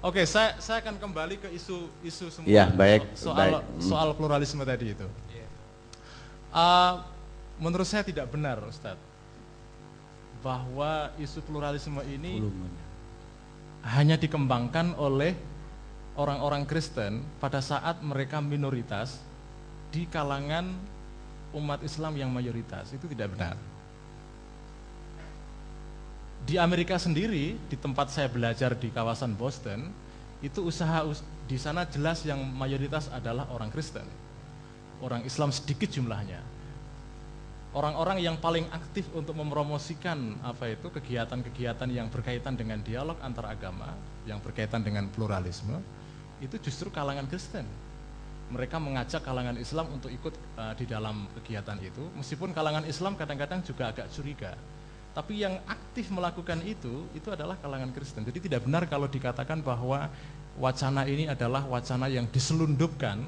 Oke, saya akan kembali ke isu semua Ya, baik, soal pluralisme tadi itu. Menurut saya tidak benar, Ustadz, bahwa isu pluralisme ini hanya dikembangkan oleh orang-orang Kristen pada saat mereka minoritas di kalangan umat Islam yang mayoritas. Itu tidak benar. Di Amerika sendiri, di tempat saya belajar di kawasan Boston, itu usaha di sana jelas yang mayoritas adalah orang Kristen. Orang Islam sedikit jumlahnya. Orang-orang yang paling aktif untuk mempromosikan kegiatan-kegiatan yang berkaitan dengan dialog antar agama, yang berkaitan dengan pluralisme, itu justru kalangan Kristen. Mereka mengajak kalangan Islam untuk ikut di dalam kegiatan itu, meskipun kalangan Islam kadang-kadang juga agak curiga. Tapi yang aktif melakukan itu adalah kalangan Kristen. Jadi tidak benar kalau dikatakan bahwa wacana ini adalah wacana yang diselundupkan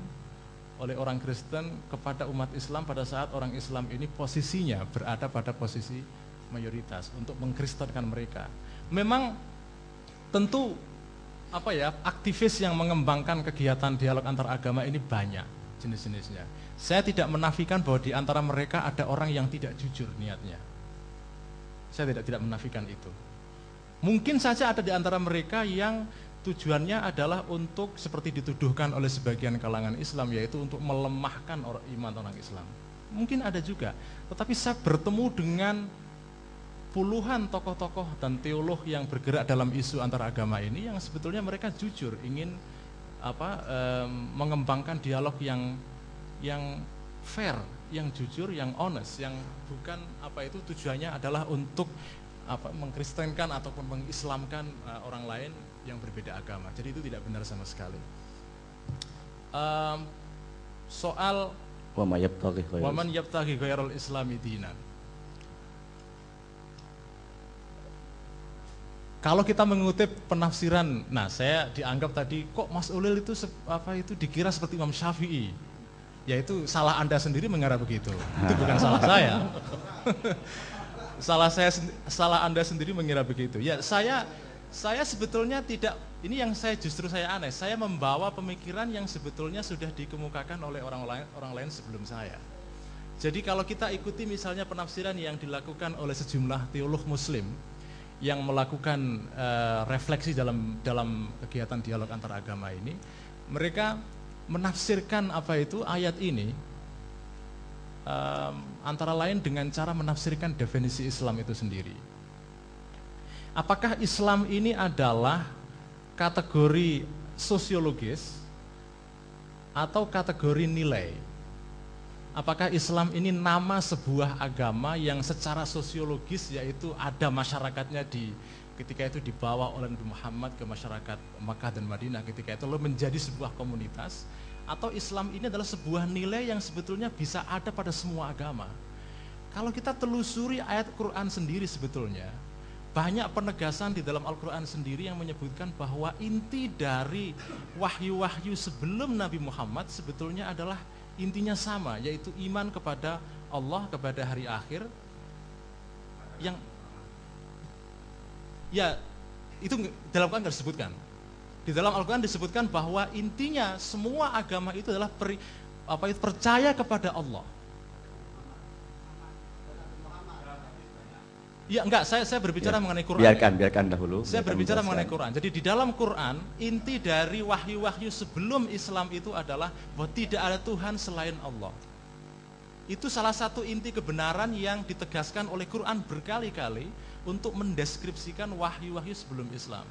oleh orang Kristen kepada umat Islam pada saat orang Islam ini posisinya berada pada posisi mayoritas untuk mengkristenkan mereka. Memang tentu aktivis yang mengembangkan kegiatan dialog antar agama ini banyak jenis-jenisnya. Saya tidak menafikan bahwa di antara mereka ada orang yang tidak jujur niatnya. Saya tidak menafikan itu. Mungkin saja ada di antara mereka yang tujuannya adalah untuk seperti dituduhkan oleh sebagian kalangan Islam, yaitu untuk melemahkan iman orang Islam. Mungkin ada juga. Tetapi saya bertemu dengan puluhan tokoh-tokoh dan teolog yang bergerak dalam isu antar agama ini yang sebetulnya mereka jujur ingin mengembangkan dialog yang fair, yang jujur, yang honest, yang bukan tujuannya adalah untuk mengkristenkan ataupun mengislamkan orang lain yang berbeda agama. Jadi itu tidak benar sama sekali. Soal waman yabtaghi ghairal islami dinan. Kalau kita mengutip penafsiran, saya dianggap tadi kok Mas Ulil itu dikira seperti Imam Syafi'i. Yaitu salah Anda sendiri mengira begitu. Itu bukan salah saya. Salah Anda sendiri mengira begitu. Ya, saya sebetulnya tidak, ini yang justru saya aneh. Saya membawa pemikiran yang sebetulnya sudah dikemukakan oleh orang lain sebelum saya. Jadi kalau kita ikuti misalnya penafsiran yang dilakukan oleh sejumlah teolog muslim yang melakukan refleksi dalam kegiatan dialog antar agama ini, mereka menafsirkan ayat ini antara lain dengan cara menafsirkan definisi Islam itu sendiri. Apakah Islam ini adalah kategori sosiologis atau kategori nilai? Apakah Islam ini nama sebuah agama yang secara sosiologis, yaitu ada masyarakatnya ketika itu dibawa oleh Nabi Muhammad ke masyarakat Makkah dan Madinah, ketika itu lalu menjadi sebuah komunitas, atau Islam ini adalah sebuah nilai yang sebetulnya bisa ada pada semua agama? Kalau kita telusuri ayat Quran sendiri, sebetulnya banyak penegasan di dalam Al-Quran sendiri yang menyebutkan bahwa inti dari wahyu-wahyu sebelum Nabi Muhammad sebetulnya adalah intinya sama, yaitu iman kepada Allah, kepada hari akhir, yang ya itu dalam Al-Quran nggak disebutkan. Di dalam Al-Quran disebutkan bahwa intinya semua agama itu adalah percaya kepada Allah. Ya enggak, saya berbicara mengenai Quran. Biarkan dahulu. Saya berbicara mengenai Quran. Jadi di dalam Quran, inti dari wahyu-wahyu sebelum Islam itu adalah bahwa tidak ada Tuhan selain Allah. Itu salah satu inti kebenaran yang ditegaskan oleh Quran berkali-kali untuk mendeskripsikan wahyu-wahyu sebelum Islam.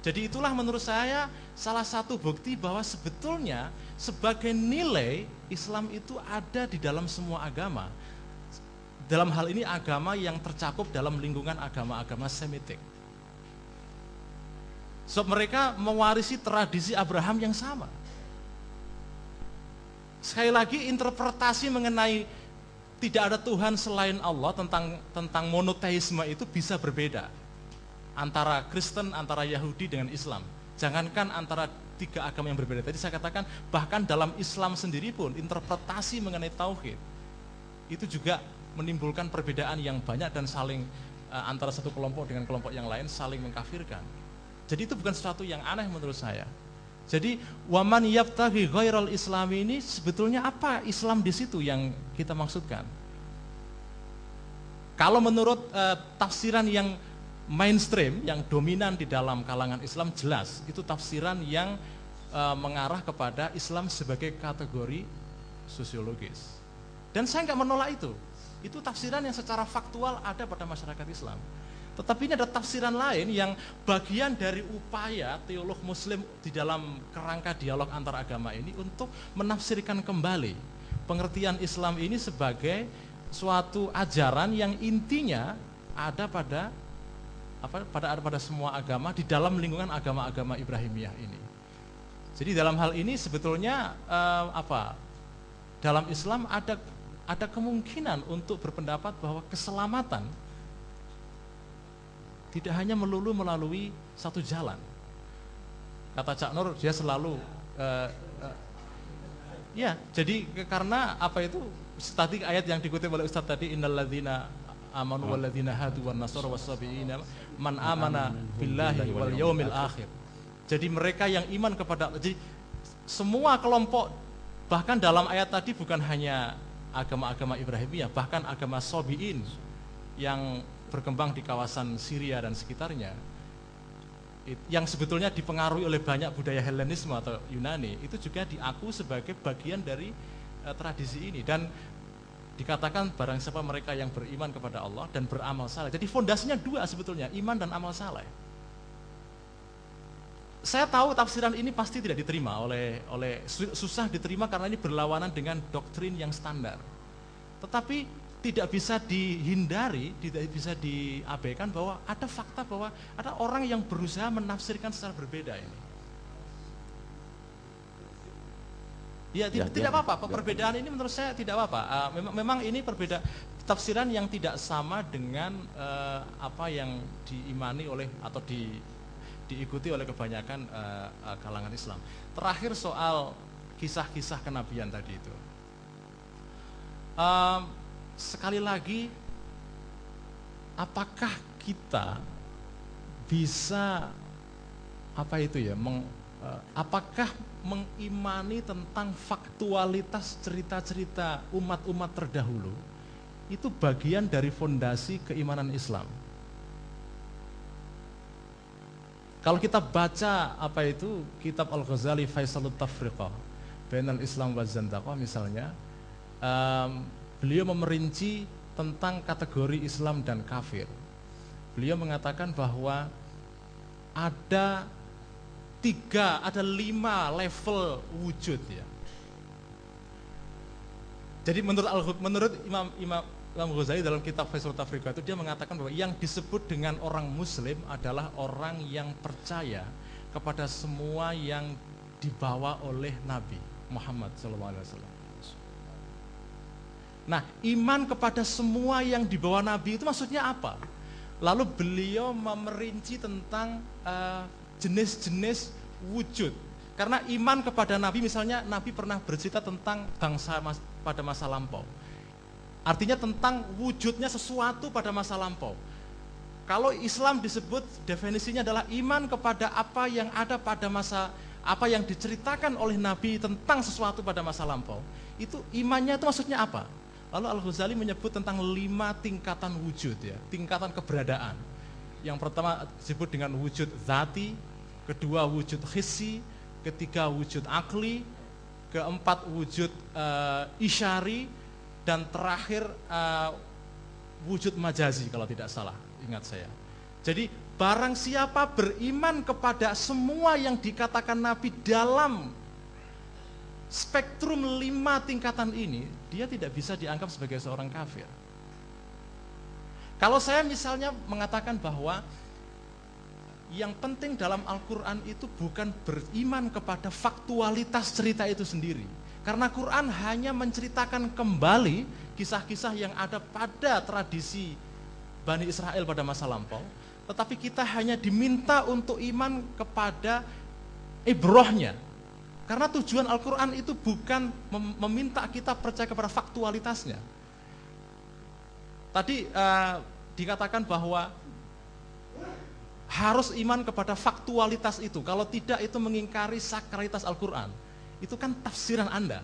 Jadi itulah menurut saya salah satu bukti bahwa sebetulnya sebagai nilai Islam itu ada di dalam semua agama. Dalam hal ini agama yang tercakup dalam lingkungan agama-agama Semitik. Sebab mereka mewarisi tradisi Abraham yang sama. Sekali lagi interpretasi mengenai tidak ada Tuhan selain Allah tentang monoteisme itu bisa berbeda antara Kristen, antara Yahudi dengan Islam. Jangankan antara tiga agama yang berbeda. Tadi saya katakan bahkan dalam Islam sendiri pun interpretasi mengenai tauhid itu juga menimbulkan perbedaan yang banyak dan saling antara satu kelompok dengan kelompok yang lain saling mengkafirkan. Jadi itu bukan sesuatu yang aneh menurut saya. Jadi waman yabtaghi ghairal islami ini sebetulnya apa Islam di situ yang kita maksudkan? Kalau menurut tafsiran yang mainstream, yang dominan di dalam kalangan Islam, jelas itu tafsiran yang mengarah kepada Islam sebagai kategori sosiologis. Dan saya nggak menolak itu. Itu tafsiran yang secara faktual ada pada masyarakat Islam. Tetapi ini ada tafsiran lain yang bagian dari upaya teolog muslim di dalam kerangka dialog antar agama ini untuk menafsirkan kembali pengertian Islam ini sebagai suatu ajaran yang intinya ada pada semua agama di dalam lingkungan agama-agama Ibrahimiyah ini. Jadi dalam hal ini sebetulnya dalam Islam ada kemungkinan untuk berpendapat bahwa keselamatan tidak hanya melulu melalui satu jalan. Kata Cak Nur, dia selalu jadi karena tadi ayat yang dikutip oleh Ustaz tadi, innalladzina amanu walladzina hadu wan nasara was-sabiina man amana billahi wal yaumil akhir. Jadi mereka yang iman kepada, jadi semua kelompok, bahkan dalam ayat tadi bukan hanya agama-agama Ibrahimiyah, bahkan agama Sabi'in yang berkembang di kawasan Syria dan sekitarnya, yang sebetulnya dipengaruhi oleh banyak budaya Helenisme atau Yunani, itu juga diaku sebagai bagian dari tradisi ini. Dan dikatakan barang siapa mereka yang beriman kepada Allah dan beramal saleh. Jadi fondasinya dua sebetulnya, iman dan amal saleh. Saya tahu tafsiran ini pasti tidak diterima susah diterima karena ini berlawanan dengan doktrin yang standar. Tetapi tidak bisa dihindari, tidak bisa diabaikan bahwa ada fakta bahwa ada orang yang berusaha menafsirkan secara berbeda ini. Tidak apa-apa, perbedaan ini menurut saya tidak apa-apa. Memang ini perbedaan tafsiran yang tidak sama dengan apa yang diimani oleh atau diikuti oleh kebanyakan kalangan Islam. Terakhir soal kisah-kisah kenabian tadi itu. Sekali lagi, apakah kita bisa apakah mengimani tentang faktualitas cerita-cerita umat-umat terdahulu itu bagian dari fondasi keimanan Islam? Kalau kita baca kitab Al-Ghazali Faisalut Tafriqah Bainal Islam wa Zandaqah misalnya, beliau memerinci tentang kategori Islam dan kafir. Beliau mengatakan bahwa ada 5 level wujud ya. Jadi menurut Imam Ghazali dalam kitab Faisalut Tafriqah itu dia mengatakan bahwa yang disebut dengan orang muslim adalah orang yang percaya kepada semua yang dibawa oleh Nabi Muhammad SAW. Nah, iman kepada semua yang dibawa Nabi itu maksudnya apa? Lalu beliau memerinci tentang jenis-jenis wujud. Karena iman kepada Nabi, misalnya Nabi pernah bercerita tentang bangsa pada masa lampau. Artinya tentang wujudnya sesuatu pada masa lampau. Kalau Islam disebut definisinya adalah iman kepada apa yang ada pada apa yang diceritakan oleh Nabi tentang sesuatu pada masa lampau. Itu imannya itu maksudnya apa? Lalu Al-Ghazali menyebut tentang 5 tingkatan wujud ya, tingkatan keberadaan. Yang pertama disebut dengan wujud zati, kedua wujud hissi, ketiga wujud akli, keempat wujud isyari, dan terakhir wujud majazi kalau tidak salah, ingat saya. Jadi barang siapa beriman kepada semua yang dikatakan Nabi dalam spektrum 5 tingkatan ini, dia tidak bisa dianggap sebagai seorang kafir. Kalau saya misalnya mengatakan bahwa yang penting dalam Al-Quran itu bukan beriman kepada faktualitas cerita itu sendiri, karena Quran hanya menceritakan kembali kisah-kisah yang ada pada tradisi Bani Israel pada masa lampau, tetapi kita hanya diminta untuk iman kepada ibrohnya. Karena tujuan Al-Quran itu bukan meminta kita percaya kepada faktualitasnya. Tadi dikatakan bahwa harus iman kepada faktualitas itu. Kalau tidak, itu mengingkari sakralitas Al-Quran. Itu kan tafsiran Anda.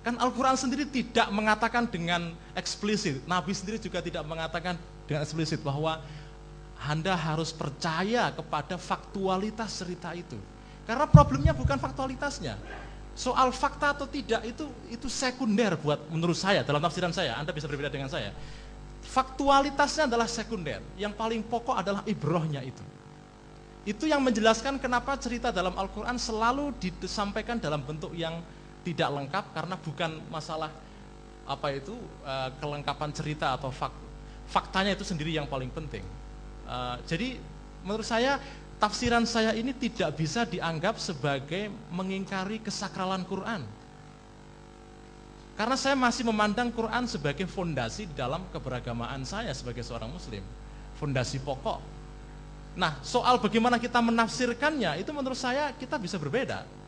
Kan Al-Quran sendiri tidak mengatakan dengan eksplisit, Nabi sendiri juga tidak mengatakan dengan eksplisit bahwa Anda harus percaya kepada faktualitas cerita itu. Karena problemnya bukan faktualitasnya. Soal fakta atau tidak itu sekunder buat menurut saya, dalam tafsiran saya. Anda bisa berbeda dengan saya. Faktualitasnya adalah sekunder. Yang paling pokok adalah ibrohnya itu. Itu yang menjelaskan kenapa cerita dalam Al-Quran selalu disampaikan dalam bentuk yang tidak lengkap, karena bukan masalah kelengkapan cerita atau faktanya itu sendiri yang paling penting. Jadi menurut saya tafsiran saya ini tidak bisa dianggap sebagai mengingkari kesakralan Quran, karena saya masih memandang Quran sebagai fondasi dalam keberagamaan saya sebagai seorang Muslim, fondasi pokok. Nah, soal bagaimana kita menafsirkannya itu menurut saya kita bisa berbeda.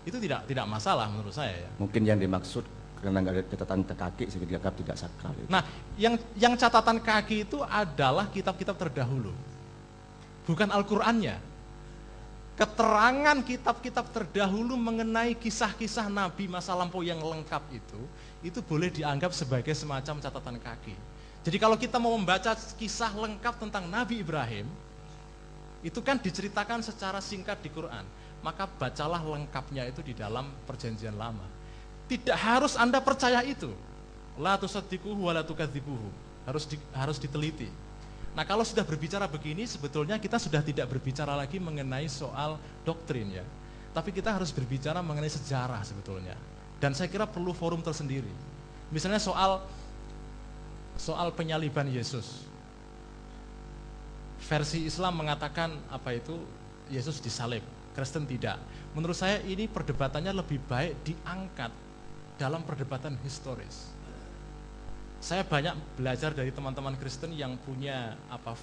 Itu tidak masalah menurut saya ya. Mungkin yang dimaksud karena nggak ada catatan kaki sehingga dianggap tidak sakral. Nah, yang catatan kaki itu adalah kitab-kitab terdahulu, bukan Al-Qur'annya. Keterangan kitab-kitab terdahulu mengenai kisah-kisah Nabi masa lampau yang lengkap itu boleh dianggap sebagai semacam catatan kaki. Jadi kalau kita mau membaca kisah lengkap tentang Nabi Ibrahim, itu kan diceritakan secara singkat di Quran. Maka bacalah lengkapnya itu di dalam Perjanjian Lama. Tidak harus Anda percaya itu. La tusaddiquhu wa la tukadzibuhu. Harus diteliti. Nah, kalau sudah berbicara begini, sebetulnya kita sudah tidak berbicara lagi mengenai soal doktrin ya. Tapi kita harus berbicara mengenai sejarah sebetulnya. Dan saya kira perlu forum tersendiri. Misalnya soal penyaliban Yesus. Versi Islam mengatakan Yesus disalib. Kristen tidak. Menurut saya ini perdebatannya lebih baik diangkat dalam perdebatan historis. Saya banyak belajar dari teman-teman Kristen yang punya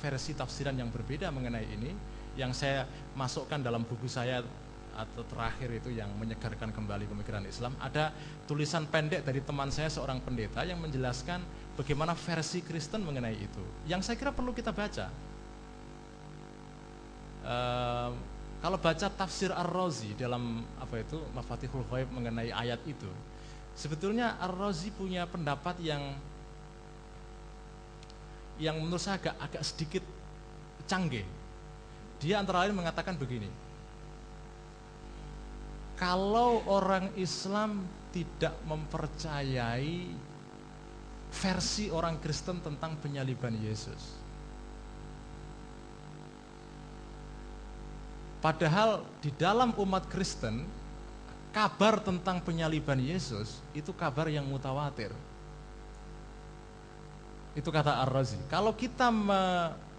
versi tafsiran yang berbeda mengenai ini, yang saya masukkan dalam buku saya atau terakhir itu yang menyegarkan kembali pemikiran Islam. Ada tulisan pendek dari teman saya seorang pendeta yang menjelaskan bagaimana versi Kristen mengenai itu, yang saya kira perlu kita baca. Kalau baca tafsir Ar-Razi dalam Mafatihul Ghaib mengenai ayat itu, sebetulnya Ar-Razi punya pendapat yang menurut saya agak sedikit canggih. Dia antara lain mengatakan begini: kalau orang Islam tidak mempercayai versi orang Kristen tentang penyaliban Yesus, padahal di dalam umat Kristen, kabar tentang penyaliban Yesus itu kabar yang mutawatir. Itu kata Ar-Razi. Kalau kita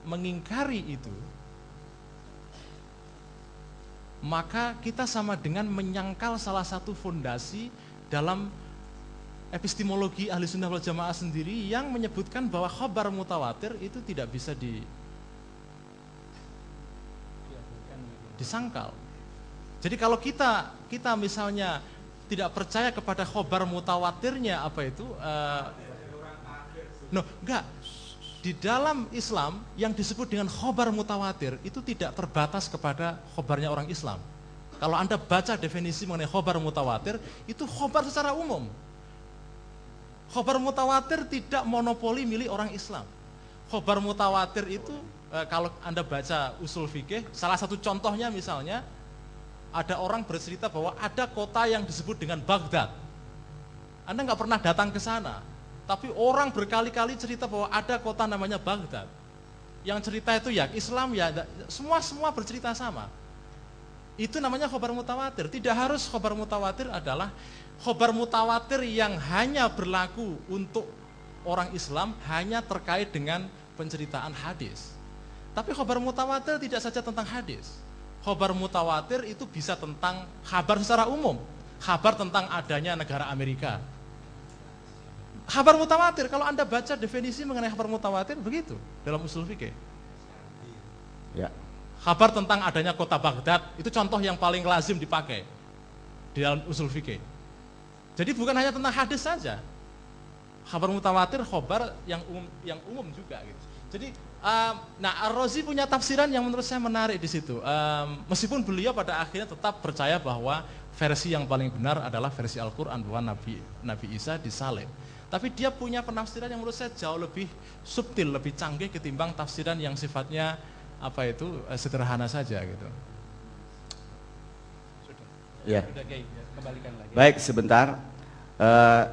mengingkari itu, maka kita sama dengan menyangkal salah satu fondasi dalam epistemologi Ahli Sunnah wal Jamaah sendiri, yang menyebutkan bahwa khabar mutawatir itu tidak bisa disangkal. Jadi kalau kita misalnya tidak percaya kepada khobar mutawatirnya enggak. Di dalam Islam yang disebut dengan khobar mutawatir itu tidak terbatas kepada khobarnya orang Islam. Kalau Anda baca definisi mengenai khobar mutawatir, itu khobar secara umum. Khobar mutawatir tidak monopoli milik orang Islam. Khobar mutawatir itu kalau Anda baca usul fikih, salah satu contohnya misalnya ada orang bercerita bahwa ada kota yang disebut dengan Baghdad. Anda nggak pernah datang ke sana, tapi orang berkali-kali cerita bahwa ada kota namanya Baghdad. Yang cerita itu ya Islam ya, semua bercerita sama. Itu namanya khobar mutawatir. Tidak harus khobar mutawatir adalah khobar mutawatir yang hanya berlaku untuk orang Islam, hanya terkait dengan penceritaan hadis. Tapi khobar mutawatir tidak saja tentang hadis. Khobar mutawatir itu bisa tentang kabar secara umum. Kabar tentang adanya negara Amerika. Kabar mutawatir, kalau Anda baca definisi mengenai kabar mutawatir, begitu dalam usul fikih. Ya. Kabar tentang adanya kota Baghdad, itu contoh yang paling lazim dipakai di dalam usul fikih. Jadi bukan hanya tentang hadis saja. Kabar mutawatir, khobar yang umum juga gitu. Jadi, nah Ar-Razi punya tafsiran yang menurut saya menarik di situ. Meskipun beliau pada akhirnya tetap percaya bahwa versi yang paling benar adalah versi Al-Quran, bahwa Nabi Isa disalib. Tapi dia punya penafsiran yang menurut saya jauh lebih subtil, lebih canggih ketimbang tafsiran yang sifatnya sederhana saja gitu. Ya. Kembalikan lagi. Baik, sebentar.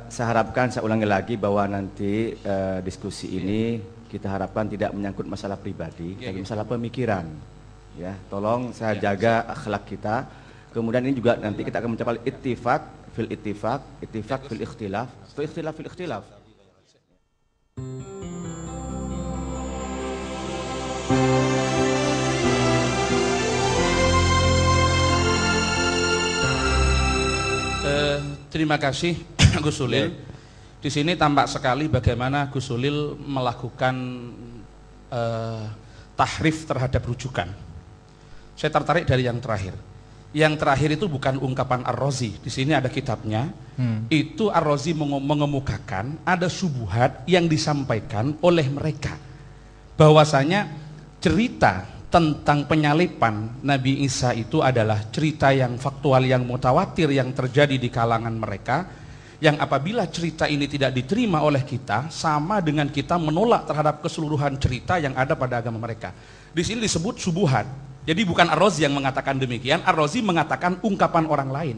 Saya harapkan, saya ulangi lagi bahwa nanti diskusi ini kita harapkan tidak menyangkut masalah pribadi, tapi masalah pemikiran. Ya, tolong saya jaga akhlak kita. Kemudian ini juga nanti kita akan mencapai ittifaq fil ikhtilaf, atau ikhtilaf fil ikhtilaf. Terima kasih Gus Ulil. Di sini tampak sekali bagaimana Gus Ulil melakukan tahrif terhadap rujukan. Saya tertarik dari yang terakhir. Yang terakhir itu bukan ungkapan Ar-Razi. Di sini ada kitabnya. Itu Ar-Razi mengemukakan ada subuhat yang disampaikan oleh mereka. Bahwasanya cerita tentang penyalipan Nabi Isa itu adalah cerita yang faktual, yang mutawatir, yang terjadi di kalangan mereka, yang apabila cerita ini tidak diterima oleh kita, sama dengan kita menolak terhadap keseluruhan cerita yang ada pada agama mereka. Di sini disebut subuhat. Jadi bukan Ar-Razi yang mengatakan demikian, Ar-Razi mengatakan ungkapan orang lain.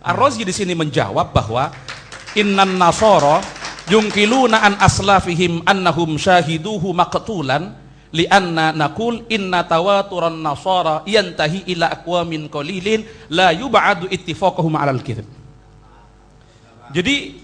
Ar-Razi di sini menjawab bahwa innan nasara yungkiluna an aslafihim annahum syahiduhu maqtulan li'anna naqul inna tawaturan nasara yantahi ila aqwamin qalilin la yub'adu ittifaqahum 'alal kitab. Jadi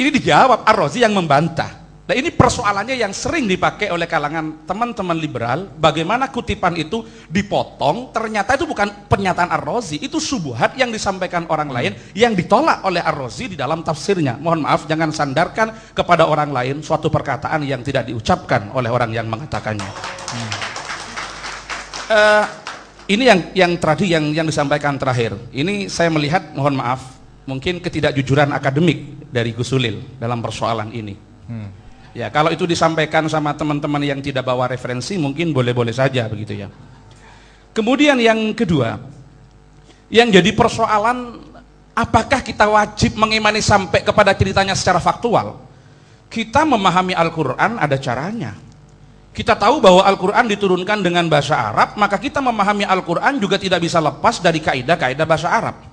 ini dijawab Ar-Razi yang membantah. Nah, ini persoalannya yang sering dipakai oleh kalangan teman-teman liberal, bagaimana kutipan itu dipotong, ternyata itu bukan pernyataan Ar-Razi, itu subuhat yang disampaikan orang lain yang ditolak oleh Ar-Razi di dalam tafsirnya. Mohon maaf, jangan sandarkan kepada orang lain suatu perkataan yang tidak diucapkan oleh orang yang mengatakannya. Ini yang tadi yang disampaikan terakhir. Ini saya melihat, mohon maaf, mungkin ketidakjujuran akademik dari Gus Ulil dalam persoalan ini. Ya, kalau itu disampaikan sama teman-teman yang tidak bawa referensi, mungkin boleh-boleh saja begitu ya. Kemudian yang kedua, yang jadi persoalan, apakah kita wajib mengimani sampai kepada ceritanya secara faktual? Kita memahami Al-Quran ada caranya. Kita tahu bahwa Al-Quran diturunkan dengan bahasa Arab, maka kita memahami Al-Quran juga tidak bisa lepas dari kaidah-kaidah bahasa Arab.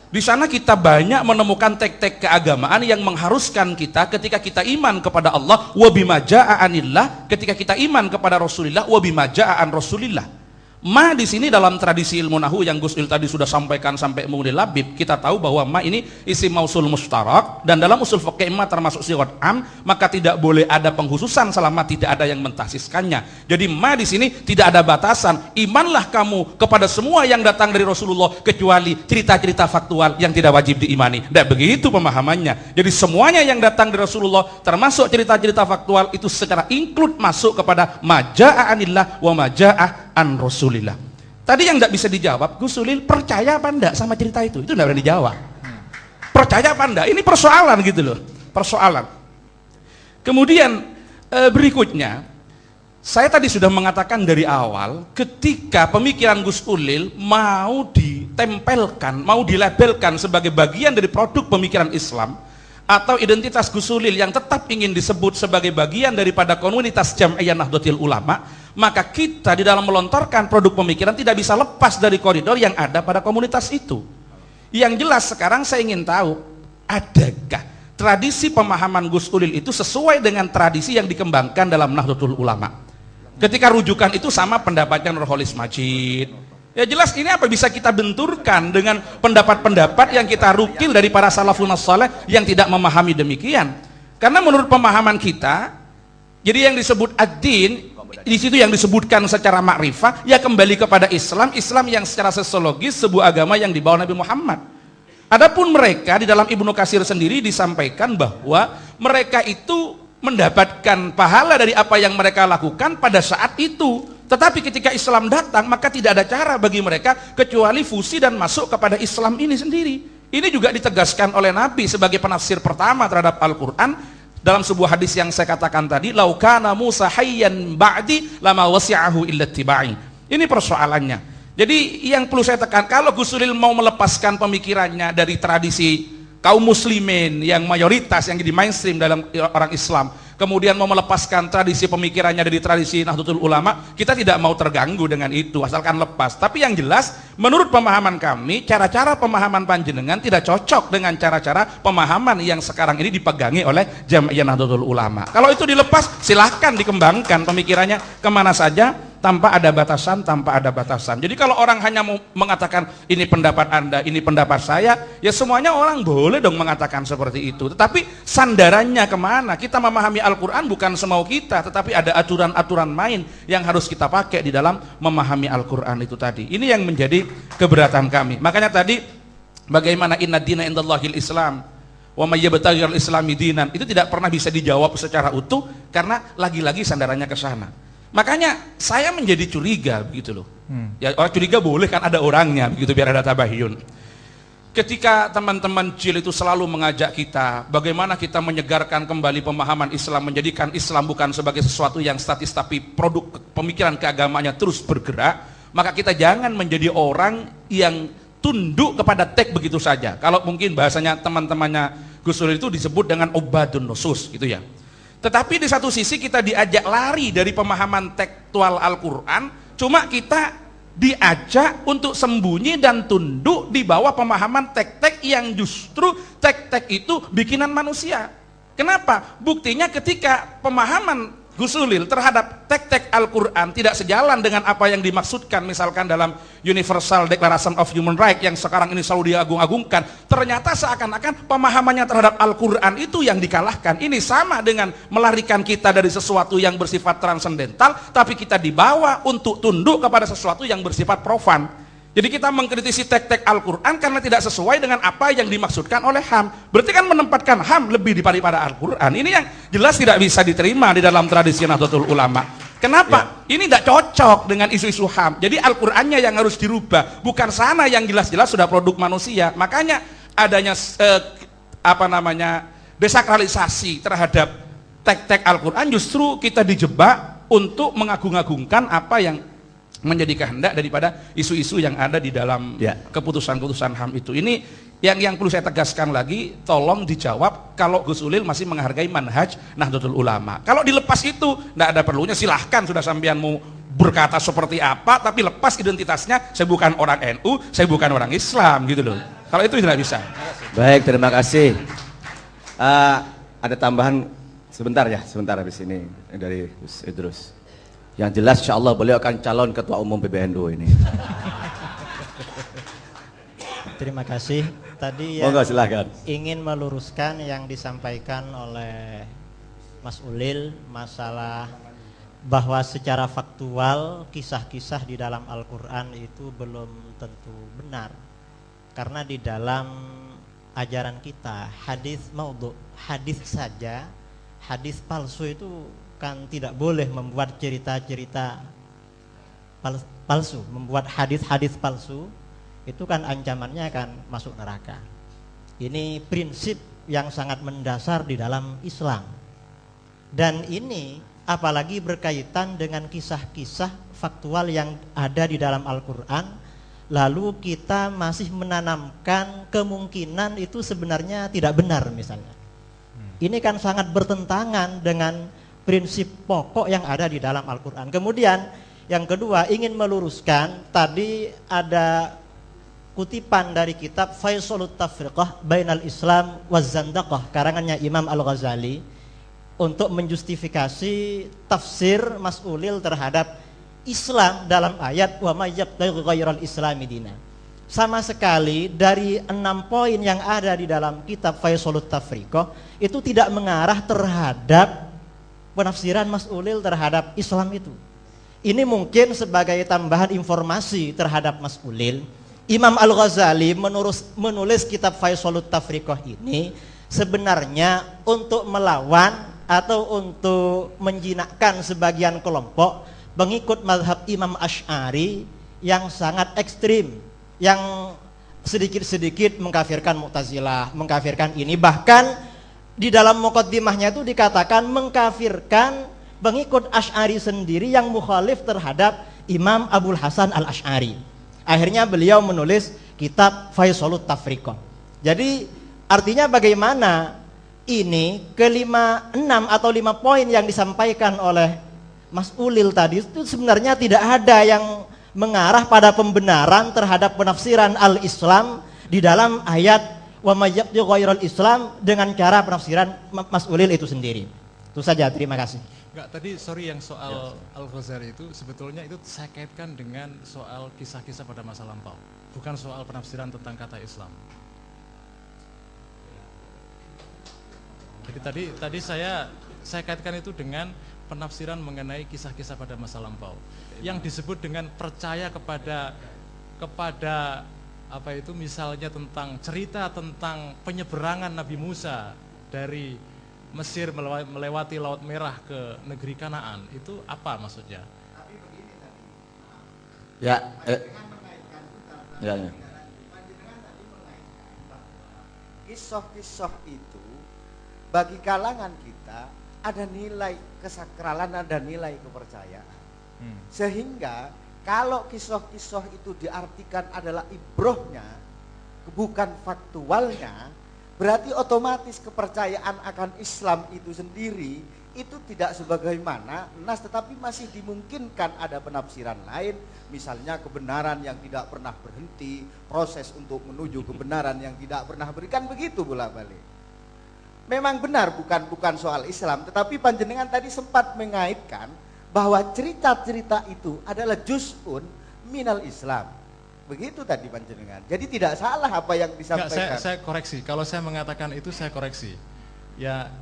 Di sana kita banyak menemukan tek-tek keagamaan yang mengharuskan kita ketika kita iman kepada Allah wa bima jaa anillah, ketika kita iman kepada Rasulillah wa bima jaa an Rasulillah. Ma di sini dalam tradisi ilmu nahu yang Gus Il tadi sudah sampaikan sampai mudil labib, kita tahu bahwa ma ini isim mausul mustarak, dan dalam usul fikih ma termasuk sigat am, maka tidak boleh ada penghususan selama tidak ada yang mentasiskannya. Jadi ma di sini tidak ada batasan. Imanlah kamu kepada semua yang datang dari Rasulullah kecuali cerita-cerita faktual yang tidak wajib diimani. Tidak begitu pemahamannya. Jadi semuanya yang datang dari Rasulullah termasuk cerita-cerita faktual itu secara include masuk kepada ma jaa anillah wa ma jaa an Rasulillah. Tadi yang tidak bisa dijawab, Gus Ulil percaya apa enggak sama cerita itu? Itu tidak bisa dijawab. Percaya apa enggak? Ini persoalan gitu loh, persoalan. Kemudian berikutnya, saya tadi sudah mengatakan dari awal, ketika pemikiran Gus Ulil mau ditempelkan, mau dilabelkan sebagai bagian dari produk pemikiran Islam, atau identitas Gus Ulil yang tetap ingin disebut sebagai bagian daripada komunitas Jam'iyah Nahdlatul Ulama, maka kita di dalam melontarkan produk pemikiran tidak bisa lepas dari koridor yang ada pada komunitas itu. Yang jelas sekarang saya ingin tahu, adakah tradisi pemahaman Gus Ulil itu sesuai dengan tradisi yang dikembangkan dalam Nahdlatul Ulama? Ketika rujukan itu sama pendapatnya Nurholis Majid, ya jelas ini apa bisa kita benturkan dengan pendapat-pendapat yang kita rukil dari para salafun saleh yang tidak memahami demikian. Karena menurut pemahaman kita, jadi yang disebut ad-din di situ yang disebutkan secara makrifah ya kembali kepada Islam, Islam yang secara sosiologis sebuah agama yang dibawa Nabi Muhammad. Adapun mereka di dalam Ibnu Katsir sendiri disampaikan bahwa mereka itu mendapatkan pahala dari apa yang mereka lakukan pada saat itu. Tetapi ketika Islam datang, maka tidak ada cara bagi mereka kecuali fusi dan masuk kepada Islam ini sendiri. Ini juga ditegaskan oleh Nabi sebagai penafsir pertama terhadap Al-Quran dalam sebuah hadis yang saya katakan tadi, laukana Musa hayyan ba'di lama wasi'ahu illa tibai. Ini persoalannya. Jadi yang perlu saya tekan, kalau Gus Solil mau melepaskan pemikirannya dari tradisi kaum muslimin yang mayoritas, yang jadi mainstream dalam orang Islam, kemudian mau melepaskan tradisi pemikirannya dari tradisi Nahdlatul Ulama, kita tidak mau terganggu dengan itu, asalkan lepas. Tapi yang jelas, menurut pemahaman kami, cara-cara pemahaman panjenengan tidak cocok dengan cara-cara pemahaman yang sekarang ini dipegangi oleh Jamiah Nahdlatul Ulama. Kalau itu dilepas, silahkan dikembangkan pemikirannya kemana saja, tanpa ada batasan, tanpa ada batasan. Jadi kalau orang hanya mau mengatakan ini pendapat Anda, ini pendapat saya, ya semuanya orang boleh dong mengatakan seperti itu. Tetapi sandarannya kemana? Kita memahami Al-Quran bukan semau kita, tetapi ada aturan-aturan main yang harus kita pakai di dalam memahami Al-Quran itu tadi. Ini yang menjadi keberatan kami. Makanya tadi bagaimana inna dina indallahil Islam wa may yabtaghil islami dinan, itu tidak pernah bisa dijawab secara utuh karena lagi-lagi sandarannya ke sana. Makanya saya menjadi curiga begitu loh. Ya orang curiga boleh kan, ada orangnya begitu, biar ada tabahyun. Ketika teman-teman CIL itu selalu mengajak kita bagaimana kita menyegarkan kembali pemahaman Islam, menjadikan Islam bukan sebagai sesuatu yang statis tapi produk pemikiran keagamanya terus bergerak, maka kita jangan menjadi orang yang tunduk kepada teks begitu saja. Kalau mungkin bahasanya teman-temannya Gus Solil itu disebut dengan obadun nusus gitu ya. Tetapi di satu sisi kita diajak lari dari pemahaman tekstual Al-Quran, cuma kita diajak untuk sembunyi dan tunduk di bawah pemahaman tek-tek yang justru tek-tek itu bikinan manusia. Kenapa? Buktinya ketika pemahaman Gus Solil terhadap tek-tek Al-Quran tidak sejalan dengan apa yang dimaksudkan misalkan dalam Universal Declaration of Human Rights yang sekarang ini selalu diagung-agungkan, ternyata seakan-akan pemahamannya terhadap Al-Quran itu yang dikalahkan. Ini sama dengan melarikan kita dari sesuatu yang bersifat transendental, tapi kita dibawa untuk tunduk kepada sesuatu yang bersifat profan. Jadi kita mengkritisi tek-tek Al-Quran karena tidak sesuai dengan apa yang dimaksudkan oleh HAM. Berarti kan menempatkan HAM lebih daripada Al-Quran. Ini yang jelas tidak bisa diterima di dalam tradisi Nahdlatul Ulama. Kenapa? Ya. Ini tidak cocok dengan isu-isu HAM. Jadi Al-Qurannya yang harus dirubah, bukan sana yang jelas-jelas sudah produk manusia. Makanya adanya desakralisasi terhadap tek-tek Al-Quran, justru kita dijebak untuk mengagung-agungkan apa yang menjadi kehendak daripada isu-isu yang ada di dalam keputusan-keputusan HAM itu. Ini yang perlu saya tegaskan lagi, tolong dijawab kalau Gus Solil masih menghargai manhaj Nahdlatul Ulama. Kalau dilepas itu tidak ada perlunya, silahkan, sudah sampean mau berkata seperti apa, tapi lepas identitasnya, saya bukan orang NU, saya bukan orang Islam gitu loh. Kalau itu tidak bisa. Baik, terima kasih. Ada tambahan sebentar habis ini dari Gus Idrus. Yang jelas insya Allah beliau akan calon ketua umum PBNU ini. Terima kasih. Tadi yang ingin meluruskan yang disampaikan oleh Mas Ulil, masalah bahwa secara faktual kisah-kisah di dalam Al-Quran itu belum tentu benar. Karena di dalam ajaran kita hadis maudhu, hadis saja, hadis palsu itu kan tidak boleh membuat cerita-cerita palsu, membuat hadis-hadis palsu, itu kan ancamannya akan masuk neraka. Ini prinsip yang sangat mendasar di dalam Islam. Dan ini apalagi berkaitan dengan kisah-kisah faktual yang ada di dalam Al-Quran, lalu kita masih menanamkan kemungkinan itu sebenarnya tidak benar misalnya. Ini kan sangat bertentangan dengan prinsip pokok yang ada di dalam Al-Quran. Kemudian yang kedua, ingin meluruskan, tadi ada kutipan dari kitab Faisalut Tafriqah Bainal Islam Waz-Zandaqah karangannya Imam Al-Ghazali untuk menjustifikasi tafsir Mas Ulil terhadap Islam dalam ayat wa may yabtaghi ghairal islami dina. Sama sekali dari 6 poin yang ada di dalam kitab Faisalut Tafriqah itu tidak mengarah terhadap penafsiran Mas Ulil terhadap Islam itu. Ini mungkin sebagai tambahan informasi terhadap Mas Ulil. Imam Al-Ghazali menulis kitab Faisalut Tafriqah ini sebenarnya untuk melawan atau untuk menjinakkan sebagian kelompok pengikut mazhab Imam Asy'ari yang sangat ekstrim, yang sedikit-sedikit mengkafirkan Mu'tazilah, mengkafirkan ini, bahkan di dalam muqaddimahnya itu dikatakan mengkafirkan pengikut Asy'ari sendiri yang mukhalif terhadap Imam Abul Hasan Al-Asy'ari. Akhirnya beliau menulis kitab Faisalut Tafriqah. Jadi artinya bagaimana ini enam atau 5 poin yang disampaikan oleh Mas Ulil tadi itu sebenarnya tidak ada yang mengarah pada pembenaran terhadap penafsiran al-Islam di dalam ayat wa may yabtaghi ghairal Islam dengan cara penafsiran Mas Ulil itu sendiri. Itu saja, terima kasih. Enggak, tadi sorry yang soal Al-Ghazali itu sebetulnya itu saya kaitkan dengan soal kisah-kisah pada masa lampau, bukan soal penafsiran tentang kata Islam. Jadi tadi saya kaitkan itu dengan penafsiran mengenai kisah-kisah pada masa lampau yang disebut dengan percaya kepada apa itu, misalnya tentang cerita tentang penyeberangan Nabi Musa dari Mesir melewati Laut Merah ke negeri Kanaan, itu apa maksudnya? Ya, kisah-kisah itu bagi kalangan kita ada nilai kesakralan, ada nilai kepercayaan. Sehingga kalau kisah-kisah itu diartikan adalah ibrohnya, bukan faktualnya, berarti otomatis kepercayaan akan Islam itu sendiri itu tidak sebagaimana nas, tetapi masih dimungkinkan ada penafsiran lain, misalnya kebenaran yang tidak pernah berhenti, proses untuk menuju kebenaran yang tidak pernah berikan, begitu bolak-balik. Memang benar bukan soal Islam, tetapi panjenengan tadi sempat mengaitkan bahwa cerita-cerita itu adalah juz'un minal Islam. Begitu tadi panjenengan. Jadi tidak salah apa yang disampaikan. Enggak, saya koreksi. Kalau saya mengatakan itu saya koreksi. Ya,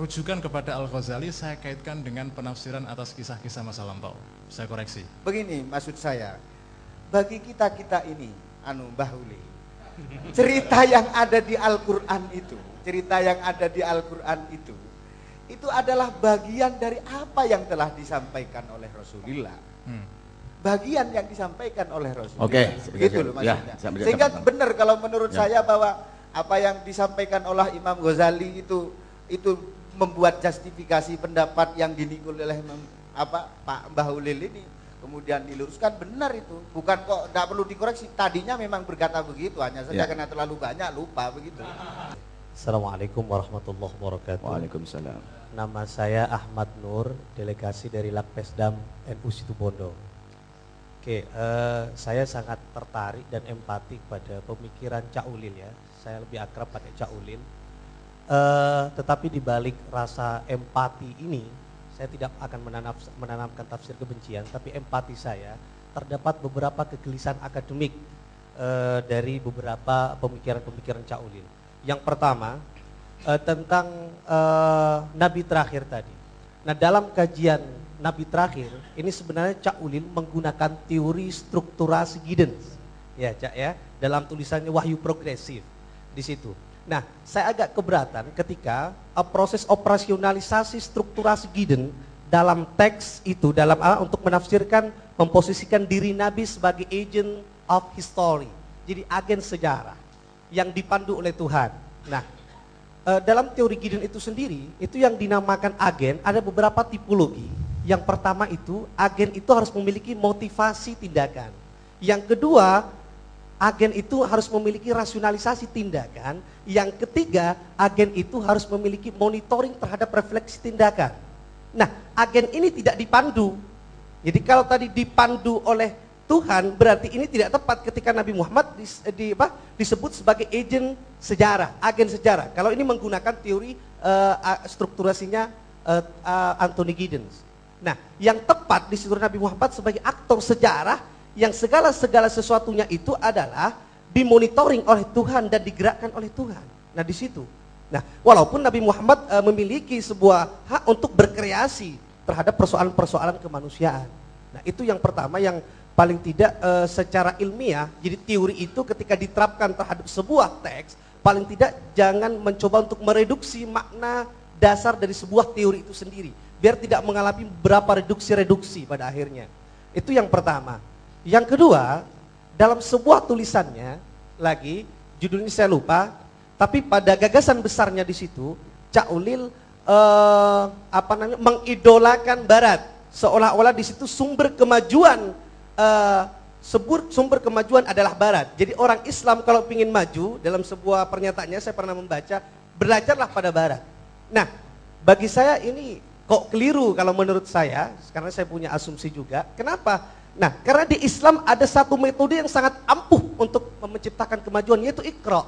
rujukan kepada Al-Ghazali saya kaitkan dengan penafsiran atas kisah-kisah masa lampau. Saya koreksi. Begini maksud saya. Bagi kita ini, Mbah Uli, cerita yang ada di Al-Qur'an itu, itu adalah bagian dari apa yang telah disampaikan oleh Rasulullah. Bagian yang disampaikan oleh Rasulullah. Oke, gitu loh maksudnya. Sehingga benar kalau menurut saya bahwa apa yang disampaikan oleh Imam Ghazali itu membuat justifikasi pendapat yang dinikul oleh Pak Mbah Ulil ini, kemudian diluruskan, benar itu. Bukan kok tidak perlu dikoreksi. Tadinya memang berkata begitu, hanya saja karena terlalu banyak lupa begitu. Assalamualaikum warahmatullahi wabarakatuh. Waalaikumsalam. Nama saya Ahmad Nur, delegasi dari Lakpesdam NU Situbondo. Oke, saya sangat tertarik dan empati pada pemikiran Cak Ulil ya. Saya lebih akrab pakai Cak Ulil. Tetapi di balik rasa empati ini, saya tidak akan menanamkan tafsir kebencian, tapi empati saya terdapat beberapa kegelisahan akademik dari beberapa pemikiran-pemikiran Cak Ulil. Yang pertama tentang Nabi terakhir tadi. Nah, dalam kajian Nabi terakhir ini sebenarnya Cak Ulil menggunakan teori strukturasi guidance, ya Cak ya, dalam tulisannya Wahyu Progresif di situ. Nah, saya agak keberatan ketika proses operasionalisasi strukturasi guidance dalam teks itu, dalam untuk menafsirkan, memposisikan diri Nabi sebagai agent of history, jadi agen sejarah yang dipandu oleh Tuhan. Nah, dalam teori guidance itu sendiri, itu yang dinamakan agen, ada beberapa tipologi. Yang pertama itu, agen itu harus memiliki motivasi tindakan. Yang kedua, agen itu harus memiliki rasionalisasi tindakan. Yang ketiga, agen itu harus memiliki monitoring terhadap refleksi tindakan. Nah, agen ini tidak dipandu. Jadi kalau tadi dipandu oleh Tuhan, berarti ini tidak tepat ketika Nabi Muhammad disebut sebagai agent sejarah, agen sejarah. Kalau ini menggunakan teori strukturasinya Anthony Giddens. Nah, yang tepat disitu Nabi Muhammad sebagai aktor sejarah yang segala sesuatunya itu adalah dimonitoring oleh Tuhan dan digerakkan oleh Tuhan. Nah, di situ. Nah, walaupun Nabi Muhammad memiliki sebuah hak untuk berkreasi terhadap persoalan-persoalan kemanusiaan. Nah, itu yang pertama yang paling tidak secara ilmiah. Jadi teori itu ketika diterapkan terhadap sebuah teks, paling tidak jangan mencoba untuk mereduksi makna dasar dari sebuah teori itu sendiri, biar tidak mengalami beberapa reduksi pada akhirnya. Itu yang pertama. Yang kedua, dalam sebuah tulisannya lagi, judulnya saya lupa, tapi pada gagasan besarnya di situ Cak Ulil mengidolakan Barat, seolah-olah di situ sumber kemajuan sumber kemajuan adalah Barat. Jadi orang Islam kalau ingin maju, dalam sebuah pernyataannya saya pernah membaca, belajarlah pada Barat. Nah, bagi saya ini kok keliru kalau menurut saya, karena saya punya asumsi juga. Kenapa? Nah, karena di Islam ada satu metode yang sangat ampuh untuk menciptakan kemajuan, yaitu Iqra.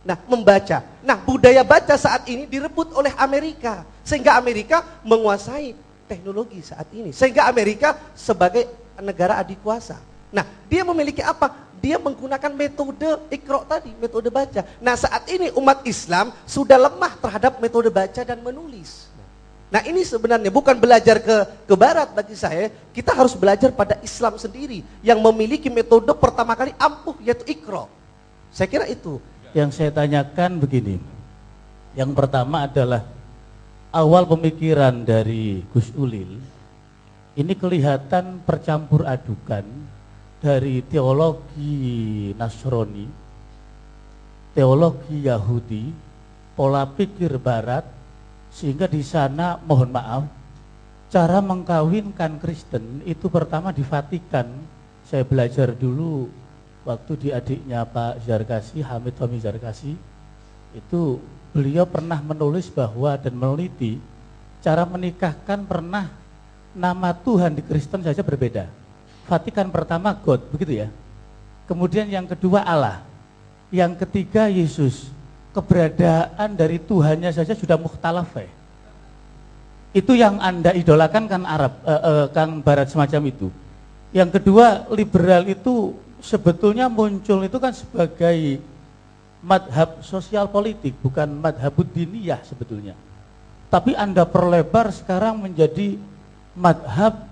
Nah, membaca. Nah, budaya baca saat ini direbut oleh Amerika, sehingga Amerika menguasai teknologi saat ini, sehingga Amerika sebagai negara adikuasa. Nah, dia memiliki apa? Dia menggunakan metode Iqra tadi, metode baca. Nah, saat ini umat Islam sudah lemah terhadap metode baca dan menulis. Nah, ini sebenarnya bukan belajar ke barat bagi saya, kita harus belajar pada Islam sendiri yang memiliki metode pertama kali ampuh, yaitu Iqra. Saya kira itu. Yang saya tanyakan begini, yang pertama adalah awal pemikiran dari Gus Ulil, ini kelihatan percampur adukan dari teologi Nasrani, teologi Yahudi, pola pikir Barat, sehingga di sana mohon maaf, cara mengkawinkan Kristen itu pertama di Vatikan. Saya belajar dulu waktu di adiknya Pak Zarkasi, Hamid Fahmi Zarkasi, itu beliau pernah menulis bahwa dan meneliti cara menikahkan pernah nama Tuhan di Kristen saja berbeda. Vatikan pertama God, begitu ya. Kemudian yang kedua Allah, yang ketiga Yesus. Keberadaan dari Tuhannya saja sudah mukhtalaf. Itu yang Anda idolakan kan Arab, kan Barat semacam itu. Yang kedua, liberal itu sebetulnya muncul itu kan sebagai madhab sosial politik, bukan madhabud diniyah sebetulnya. Tapi Anda perlebar sekarang menjadi madhab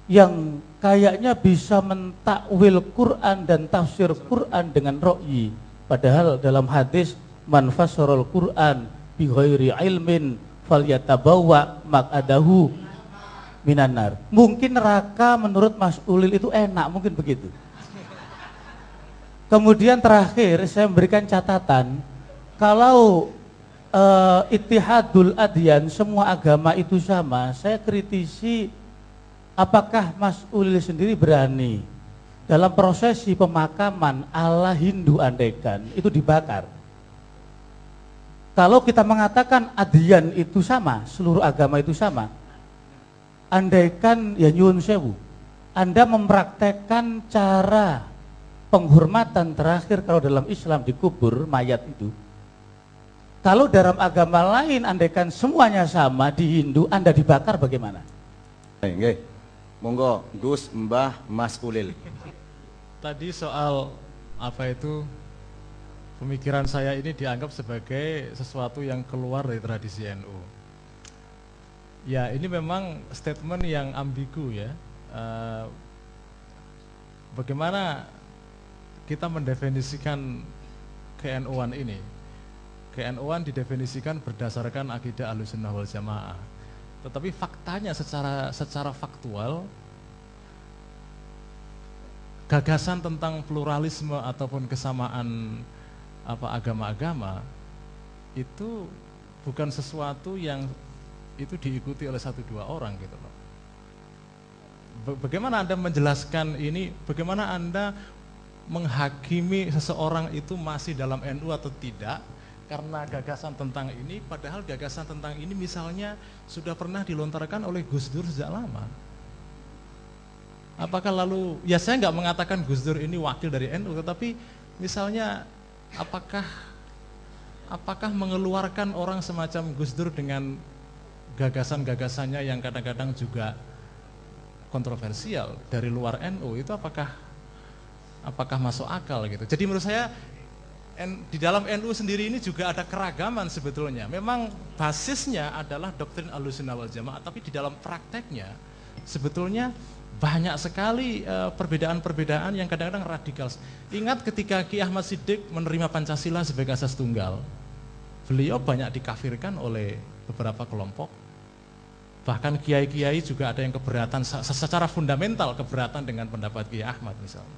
yang kayaknya bisa mentakwil Quran dan tafsir Quran dengan ro'yi. Padahal dalam hadis man fassarul Quran bi ghairi ilmin falyatabawa maq'adahu minan nar. Mungkin neraka menurut Mas Ulil itu enak, mungkin begitu. Kemudian terakhir saya memberikan catatan, kalau ittihadul adyan, semua agama itu sama, saya kritisi apakah Mas Ulil sendiri berani dalam prosesi pemakaman ala Hindu andaikan itu dibakar. Kalau kita mengatakan adyan itu sama, seluruh agama itu sama, andaikan ya nyuwun sewu, Anda mempraktekkan cara penghormatan terakhir kalau dalam Islam dikubur mayat itu. Kalau dalam agama lain andaikan semuanya sama di Hindu, Anda dibakar bagaimana? Nggih. Monggo Gus Mbah Mas Ulil. Tadi soal apa itu, pemikiran saya ini dianggap sebagai sesuatu yang keluar dari tradisi NU. Ya, ini memang statement yang ambigu ya. Bagaimana kita mendefinisikan ke-NU-an ini? Ke-NU-an didefinisikan berdasarkan akidah Ahlussunnah wal Jamaah. Tetapi faktanya secara faktual, gagasan tentang pluralisme ataupun kesamaan agama-agama itu bukan sesuatu yang itu diikuti oleh 1-2 orang gitu loh. Bagaimana Anda menjelaskan ini? Bagaimana Anda menghakimi seseorang itu masih dalam NU atau tidak karena gagasan tentang ini, padahal gagasan tentang ini misalnya sudah pernah dilontarkan oleh Gus Dur sejak lama. Apakah lalu, ya saya nggak mengatakan Gus Dur ini wakil dari NU, tetapi misalnya apakah mengeluarkan orang semacam Gus Dur dengan gagasan-gagasannya yang kadang-kadang juga kontroversial dari luar NU itu apakah masuk akal gitu. Jadi menurut saya di dalam NU sendiri ini juga ada keragaman sebetulnya. Memang basisnya adalah doktrin Ahlussunnah wal Jamaah, tapi di dalam prakteknya sebetulnya banyak sekali perbedaan-perbedaan yang kadang-kadang radikal. Ingat ketika Ki Ahmad Siddiq menerima Pancasila sebagai asas tunggal, beliau banyak dikafirkan oleh beberapa kelompok. Bahkan kiai-kiai juga ada yang keberatan secara fundamental, keberatan dengan pendapat Ki Ahmad misalnya.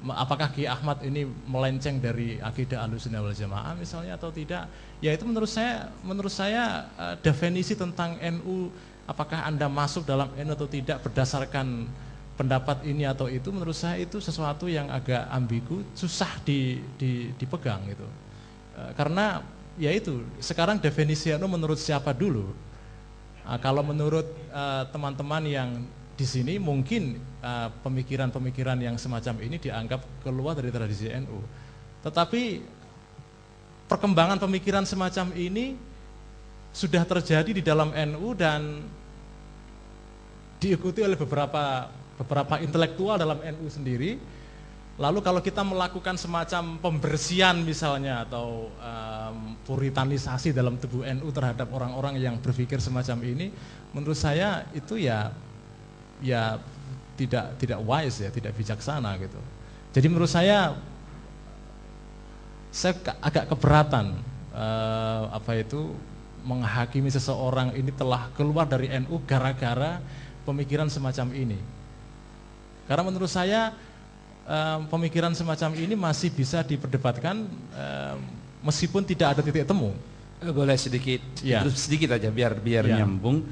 apakah Ki Ahmad ini melenceng dari akidah Ahlussunnah wal Jamaah misalnya atau tidak? Ya itu menurut saya definisi tentang NU, apakah Anda masuk dalam NU atau tidak berdasarkan pendapat ini atau itu, menurut saya itu sesuatu yang agak ambigu, susah dipegang gitu. Karena ya itu sekarang definisi NU menurut siapa dulu? Kalau menurut teman-teman yang di sini mungkin pemikiran-pemikiran yang semacam ini dianggap keluar dari tradisi NU. Tetapi perkembangan pemikiran semacam ini sudah terjadi di dalam NU dan diikuti oleh beberapa intelektual dalam NU sendiri. Lalu kalau kita melakukan semacam pembersihan misalnya atau puritanisasi dalam tubuh NU terhadap orang-orang yang berpikir semacam ini, menurut saya itu ya tidak wise ya, tidak bijaksana gitu. Jadi menurut saya agak keberatan menghakimi seseorang ini telah keluar dari NU gara-gara pemikiran semacam ini. Karena menurut saya pemikiran semacam ini masih bisa diperdebatkan meskipun tidak ada titik temu. Boleh sedikit, ya. Sedikit aja biar ya. nyambung.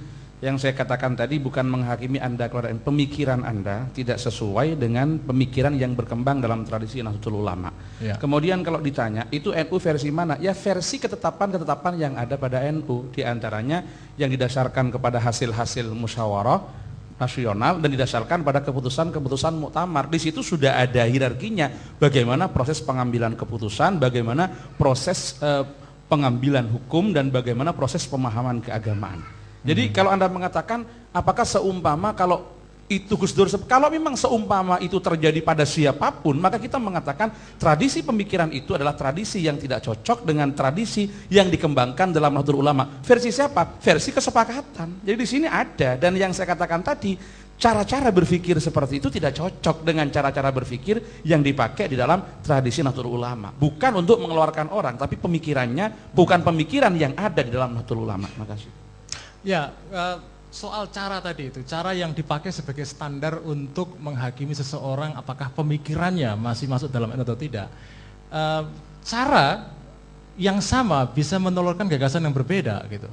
Yang saya katakan tadi bukan menghakimi Anda keluar dari pemikiran Anda tidak sesuai dengan pemikiran yang berkembang dalam tradisi Nahdlatul Ulama. Ya. Kemudian kalau ditanya itu NU versi mana? Ya versi ketetapan-ketetapan yang ada pada NU, di antaranya yang didasarkan kepada hasil-hasil musyawarah nasional dan didasarkan pada keputusan-keputusan muktamar. Di situ sudah ada hierarkinya, bagaimana proses pengambilan keputusan, bagaimana proses pengambilan hukum, dan bagaimana proses pemahaman keagamaan. Jadi kalau Anda mengatakan apakah seumpama kalau itu Gus Dur, kalau memang seumpama itu terjadi pada siapapun, maka kita mengatakan tradisi pemikiran itu adalah tradisi yang tidak cocok dengan tradisi yang dikembangkan dalam Nahdlatul Ulama. Versi siapa? Versi kesepakatan. Jadi di sini ada, dan yang saya katakan tadi, cara-cara berpikir seperti itu tidak cocok dengan cara-cara berpikir yang dipakai di dalam tradisi Nahdlatul Ulama. Bukan untuk mengeluarkan orang, tapi pemikirannya bukan pemikiran yang ada di dalam Nahdlatul Ulama. Makasih. Ya, soal cara tadi itu, cara yang dipakai sebagai standar untuk menghakimi seseorang apakah pemikirannya masih masuk dalam NU atau tidak. Cara yang sama bisa menelurkan gagasan yang berbeda gitu.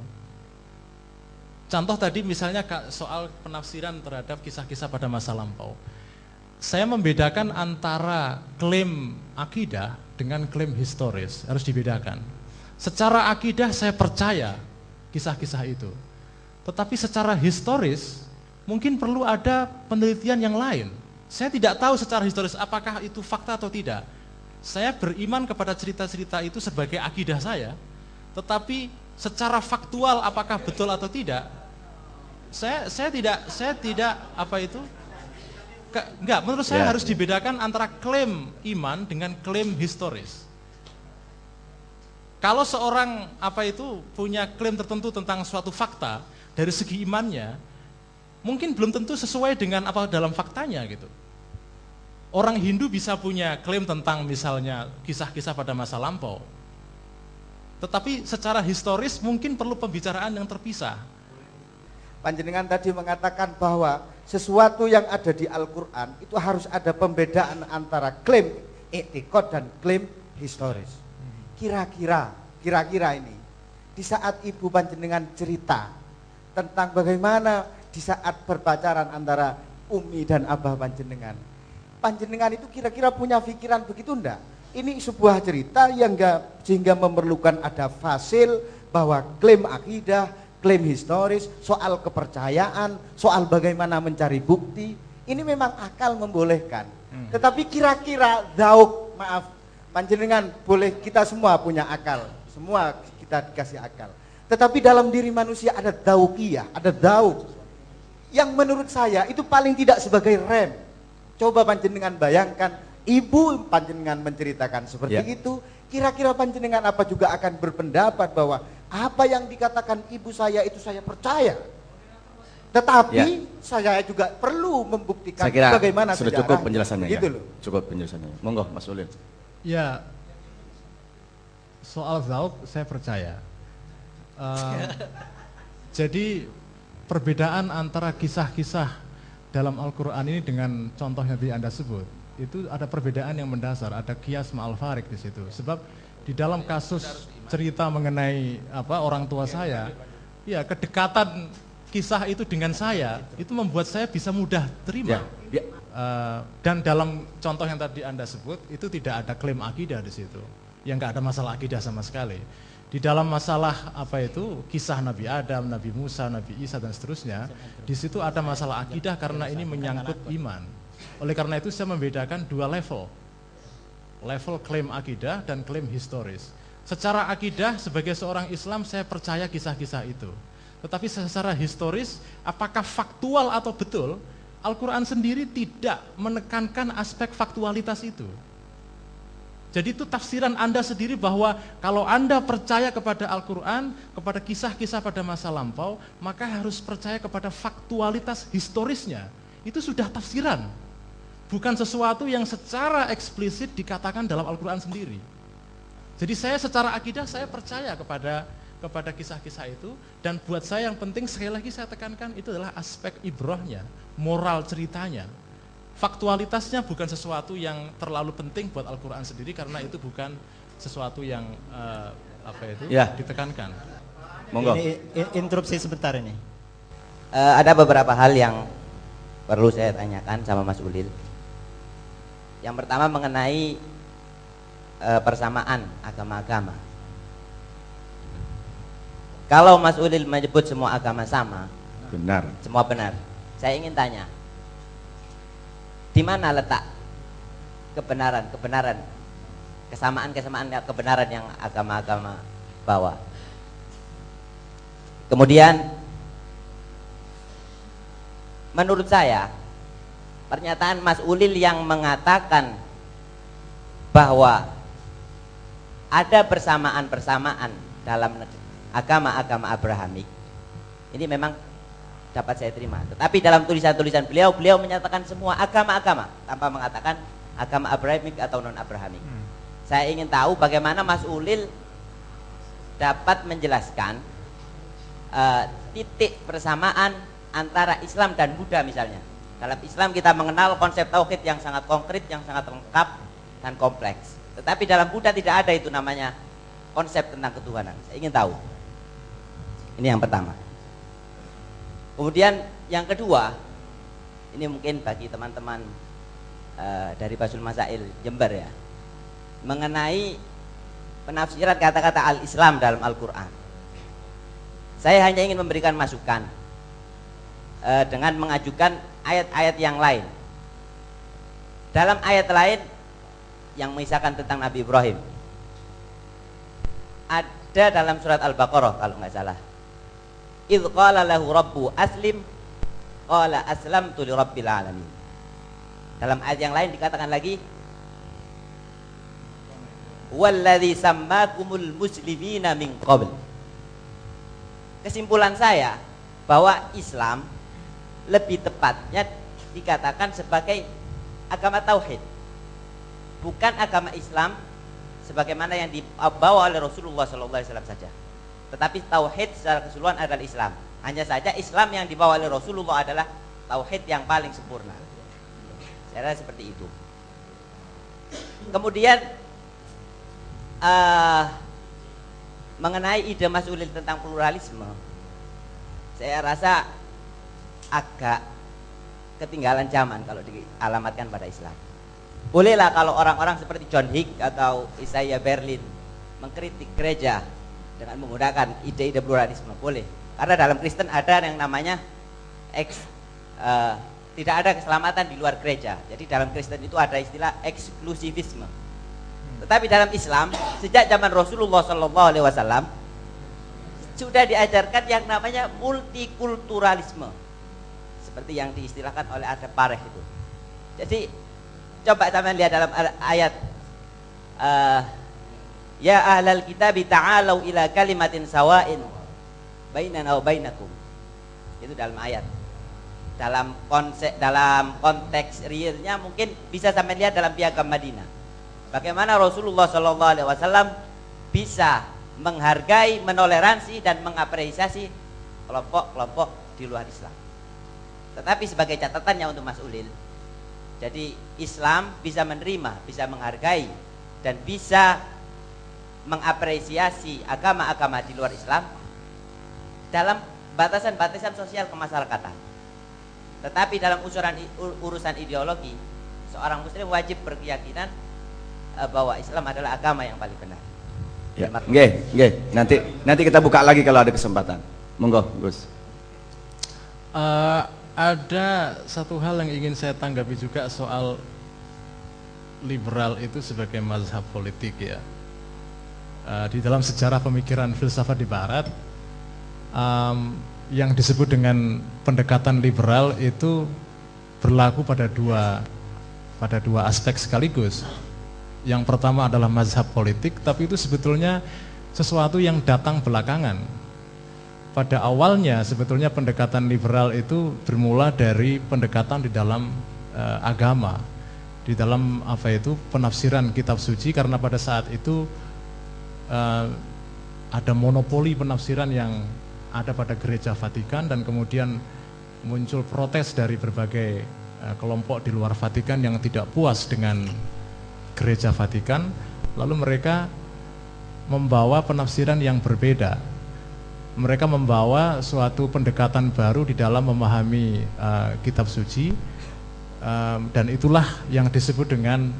Contoh tadi misalnya soal penafsiran terhadap kisah-kisah pada masa lampau. Saya membedakan antara klaim akidah dengan klaim historis, harus dibedakan. Secara akidah saya percaya kisah-kisah itu. Tetapi secara historis mungkin perlu ada penelitian yang lain. Saya tidak tahu secara historis apakah itu fakta atau tidak. Saya beriman kepada cerita-cerita itu sebagai akidah saya, tetapi secara faktual apakah betul atau tidak, saya tidak enggak, menurut saya harus dibedakan antara klaim iman dengan klaim historis. Kalau seorang punya klaim tertentu tentang suatu fakta, dari segi imannya mungkin belum tentu sesuai dengan apa dalam faktanya gitu. Orang Hindu bisa punya klaim tentang misalnya kisah-kisah pada masa lampau, tetapi secara historis mungkin perlu pembicaraan yang terpisah. Panjenengan tadi mengatakan bahwa sesuatu yang ada di Al-Quran itu harus ada pembedaan antara klaim i'tiqad dan klaim historis. Kira-kira ini di saat ibu panjenengan cerita tentang bagaimana di saat berpacaran antara Umi dan Abah panjenengan itu kira-kira punya pikiran begitu enggak? Ini sebuah cerita yang sehingga memerlukan ada fasil bahwa klaim akidah, klaim historis, soal kepercayaan, soal bagaimana mencari bukti, ini memang akal membolehkan. Tetapi kira-kira panjenengan boleh, kita semua punya akal, semua kita dikasih akal. Tetapi dalam diri manusia ada dauqiyah, ada dauq yang menurut saya itu paling tidak sebagai rem. Coba panjenengan bayangkan, ibu panjenengan menceritakan seperti itu, kira-kira panjenengan apa juga akan berpendapat bahwa apa yang dikatakan ibu saya itu saya percaya. Tetapi saya juga perlu membuktikan bagaimana sudah cukup penjelasannya gitu loh. Cukup penjelasannya. Monggo Mas Ulil. Ya, soal zauq saya percaya. Jadi perbedaan antara kisah-kisah dalam Al-Quran ini dengan contoh yang tadi Anda sebut, itu ada perbedaan yang mendasar, ada qiyas ma'al farik di situ. Sebab di dalam kasus cerita mengenai orang tua saya, ya kedekatan kisah itu dengan saya, itu membuat saya bisa mudah terima. Dan dalam contoh yang tadi Anda sebut, itu tidak ada klaim akidah di situ. Yang nggak ada masalah akidah sama sekali. Di dalam masalah kisah Nabi Adam, Nabi Musa, Nabi Isa dan seterusnya, di situ ada masalah akidah karena ini menyangkut iman. Oleh karena itu saya membedakan dua level klaim akidah dan klaim historis. Secara akidah sebagai seorang Islam saya percaya kisah-kisah itu. Tetapi secara historis, apakah faktual atau betul, Al-Quran sendiri tidak menekankan aspek faktualitas itu. Jadi itu tafsiran Anda sendiri bahwa kalau Anda percaya kepada Al-Quran, kepada kisah-kisah pada masa lampau, maka harus percaya kepada faktualitas historisnya. Itu sudah tafsiran, bukan sesuatu yang secara eksplisit dikatakan dalam Al-Quran sendiri. Jadi saya secara akidah saya percaya kepada kisah-kisah itu, dan buat saya yang penting sekali lagi saya tekankan itu adalah aspek ibrahnya, moral ceritanya. Faktualitasnya bukan sesuatu yang terlalu penting buat Al-Quran sendiri karena itu bukan sesuatu yang ditekankan. Monggo. Ini interupsi sebentar ini. Ada beberapa hal yang perlu saya tanyakan sama Mas Ulil. Yang pertama mengenai persamaan agama-agama. Kalau Mas Ulil menyebut semua agama sama, benar. Semua benar. Saya ingin tanya, di mana letak kebenaran, kesamaan kebenaran yang agama-agama bawa? Kemudian, menurut saya, pernyataan Mas Ulil yang mengatakan bahwa ada persamaan-persamaan dalam agama-agama Abrahamik, ini memang dapat saya terima. Tetapi dalam tulisan-tulisan beliau menyatakan semua agama-agama tanpa mengatakan agama Abrahamik atau non-Abrahamik. Saya ingin tahu bagaimana Mas Ulil dapat menjelaskan titik persamaan antara Islam dan Buddha misalnya. Dalam Islam kita mengenal konsep tauhid yang sangat konkret, yang sangat lengkap dan kompleks. Tetapi dalam Buddha tidak ada itu namanya konsep tentang ketuhanan. Saya ingin tahu. Ini yang pertama. Kemudian yang kedua, ini mungkin bagi teman-teman dari Basul Masail Jember ya, mengenai penafsiran kata-kata al-Islam dalam Al-Quran. Saya hanya ingin memberikan masukan dengan mengajukan ayat-ayat yang lain. Dalam ayat lain yang mengisahkan tentang Nabi Ibrahim, ada dalam surat Al-Baqarah kalau nggak salah, idh qala lahu rabbu aslim qala aslamtu li rabbil alamin. Dalam ayat yang lain dikatakan lagi walladzi sammakumul muslimina min qabl. Kesimpulan saya bahwa Islam lebih tepatnya dikatakan sebagai agama tauhid, bukan agama Islam sebagaimana yang dibawa oleh Rasulullah SAW saja. Tetapi tauhid secara keseluruhan adalah Islam. Hanya saja Islam yang dibawa oleh Rasulullah adalah tauhid yang paling sempurna. Saya rasa seperti itu. Kemudian mengenai ide Mas Ulil tentang pluralisme, saya rasa agak ketinggalan zaman kalau dialamatkan pada Islam. Bolehlah kalau orang-orang seperti John Hick atau Isaiah Berlin mengkritik gereja dengan menggunakan ide-ide pluralisme, boleh. Karena dalam Kristen ada yang namanya tidak ada keselamatan di luar gereja. Jadi dalam Kristen itu ada istilah eksklusivisme. Tetapi dalam Islam sejak zaman Rasulullah SAW sudah diajarkan yang namanya multikulturalisme, seperti yang diistilahkan oleh Ada Pareh itu. Jadi coba teman lihat dalam ayat ya ahlal kitabi ta'alau ila kalimatin sawa'in bainana wa bainakum. Itu dalam ayat. Dalam konteks realnya mungkin bisa sampai lihat dalam Piagam Madinah. Bagaimana Rasulullah SAW bisa menghargai, menoleransi dan mengapresiasi kelompok-kelompok di luar Islam. Tetapi sebagai catatannya untuk Mas Ulil, jadi Islam bisa menerima, bisa menghargai, dan bisa mengapresiasi agama-agama di luar Islam dalam batasan-batasan sosial kemasyarakatan. Tetapi dalam urusan ideologi, seorang muslim wajib berkeyakinan bahwa Islam adalah agama yang paling benar. Ya, nggih. Nanti kita buka lagi kalau ada kesempatan. Monggo, Gus. Ada satu hal yang ingin saya tanggapi juga soal liberal itu sebagai mazhab politik ya. Di dalam sejarah pemikiran filsafat di Barat, yang disebut dengan pendekatan liberal itu berlaku pada dua aspek sekaligus. Yang pertama adalah mazhab politik, tapi itu sebetulnya sesuatu yang datang belakangan. Pada awalnya sebetulnya pendekatan liberal itu bermula dari pendekatan di dalam agama, di dalam penafsiran kitab suci, karena pada saat itu ada monopoli penafsiran yang ada pada gereja Vatikan, dan kemudian muncul protes dari berbagai kelompok di luar Vatikan yang tidak puas dengan gereja Vatikan, lalu mereka membawa penafsiran yang berbeda. Mereka membawa suatu pendekatan baru di dalam memahami kitab suci, dan itulah yang disebut dengan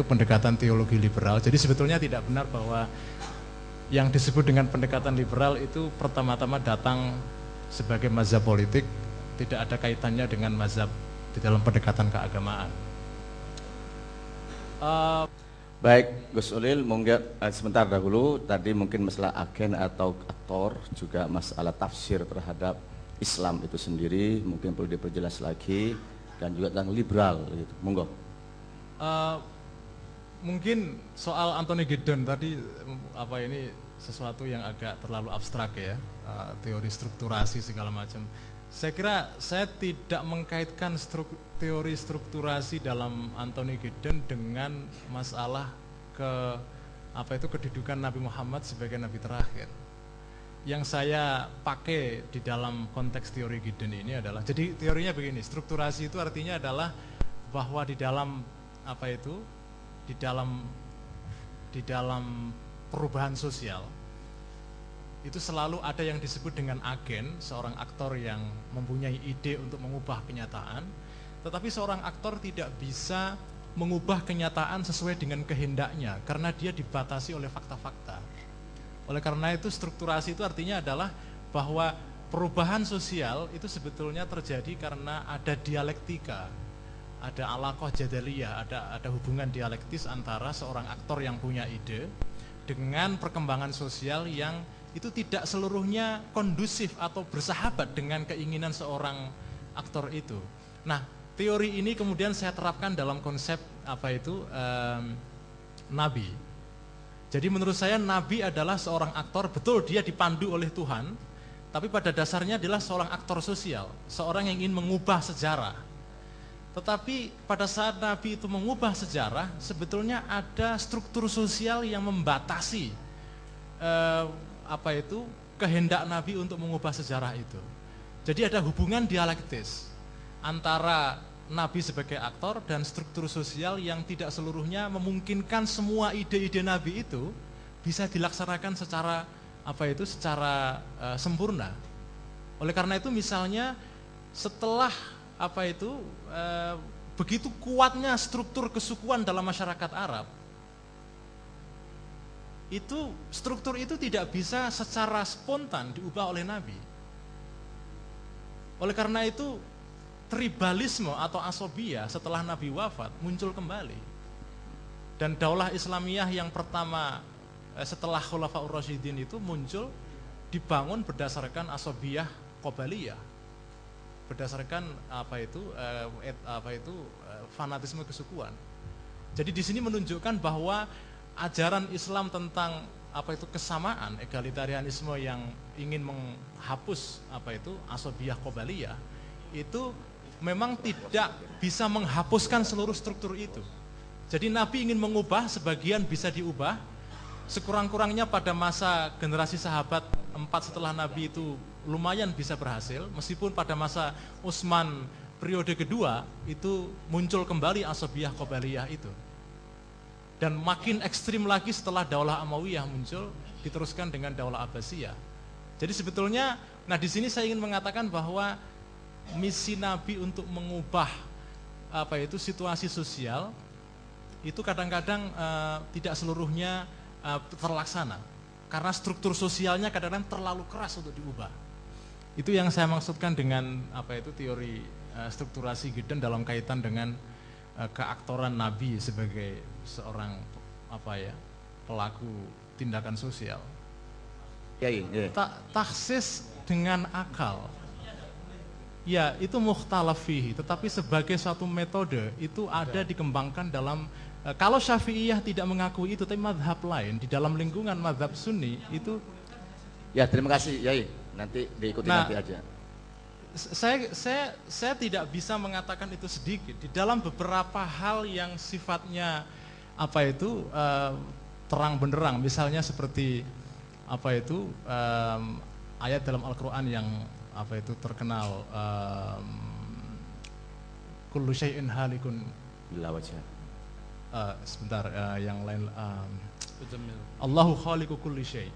pendekatan teologi liberal. Jadi sebetulnya tidak benar bahwa yang disebut dengan pendekatan liberal itu pertama-tama datang sebagai mazhab politik, tidak ada kaitannya dengan mazhab di dalam pendekatan keagamaan. Baik, Gus Ulil, mungkin sebentar dahulu tadi mungkin masalah agen atau aktor, juga masalah tafsir terhadap Islam itu sendiri mungkin perlu diperjelas lagi, dan juga tentang liberal gitu. Monggo. Mungkin soal Anthony Giddens tadi ini sesuatu yang agak terlalu abstrak ya, teori strukturasi segala macam. Saya kira saya tidak mengkaitkan teori strukturasi dalam Anthony Giddens dengan masalah kedudukan Nabi Muhammad sebagai nabi terakhir. Yang saya pakai di dalam konteks teori Giddens ini adalah, jadi teorinya begini, strukturasi itu artinya adalah bahwa di dalam di dalam perubahan sosial itu selalu ada yang disebut dengan agen, seorang aktor yang mempunyai ide untuk mengubah kenyataan, tetapi seorang aktor tidak bisa mengubah kenyataan sesuai dengan kehendaknya karena dia dibatasi oleh fakta-fakta. Oleh karena itu strukturasi itu artinya adalah bahwa perubahan sosial itu sebetulnya terjadi karena ada dialektika, ada alaqah jadaliyah, ada hubungan dialektis antara seorang aktor yang punya ide dengan perkembangan sosial yang itu tidak seluruhnya kondusif atau bersahabat dengan keinginan seorang aktor itu. Nah, teori ini kemudian saya terapkan dalam konsep nabi. Jadi menurut saya nabi adalah seorang aktor, betul dia dipandu oleh Tuhan, tapi pada dasarnya adalah seorang aktor sosial, seorang yang ingin mengubah sejarah. Tetapi pada saat nabi itu mengubah sejarah, sebetulnya ada struktur sosial yang membatasi kehendak Nabi untuk mengubah sejarah itu. Jadi ada hubungan dialektis antara Nabi sebagai aktor dan struktur sosial yang tidak seluruhnya memungkinkan semua ide-ide Nabi itu bisa dilaksanakan secara sempurna. Oleh karena itu misalnya setelah begitu kuatnya struktur kesukuan dalam masyarakat Arab, itu struktur itu tidak bisa secara spontan diubah oleh Nabi. Oleh karena itu tribalisme atau asobiyah setelah Nabi wafat muncul kembali. Dan daulah Islamiyah yang pertama setelah Khulafaur Rasyidin itu muncul, dibangun berdasarkan asobiyah qabaliyah, berdasarkan fanatisme kesukuan. Jadi di sini menunjukkan bahwa ajaran Islam tentang kesamaan, egalitarianisme yang ingin menghapus asobiyah qabaliyah itu memang tidak bisa menghapuskan seluruh struktur itu. Jadi Nabi ingin mengubah, sebagian bisa diubah, sekurang-kurangnya pada masa generasi sahabat 4 setelah Nabi itu lumayan bisa berhasil, meskipun pada masa Utsman periode kedua itu muncul kembali asabiyah qabaliyah itu. Dan makin ekstrim lagi setelah Daulah Amawiyah muncul, diteruskan dengan Daulah Abbasiyah. Jadi sebetulnya, nah di sini saya ingin mengatakan bahwa misi Nabi untuk mengubah situasi sosial itu kadang-kadang tidak seluruhnya terlaksana. Karena struktur sosialnya kadang-kadang terlalu keras untuk diubah. Itu yang saya maksudkan dengan teori strukturasi Gideon dalam kaitan dengan keaktoran Nabi sebagai seorang pelaku tindakan sosial. Taksis dengan akal, ya itu mukhtalaf fihi, tetapi sebagai suatu metode itu ada dikembangkan dalam. Kalau Syafi'iyah tidak mengakui itu, tapi mazhab lain di dalam lingkungan mazhab Sunni itu. Ya, terima kasih Yai. Nanti diikuti nanti aja. Saya tidak bisa mengatakan itu sedikit di dalam beberapa hal yang sifatnya terang benderang, misalnya seperti ayat dalam Al-Qur'an yang terkenal, kullu syai'in halikun illa wajhah. Yang lain, Allahu khaliqu kulli syai'.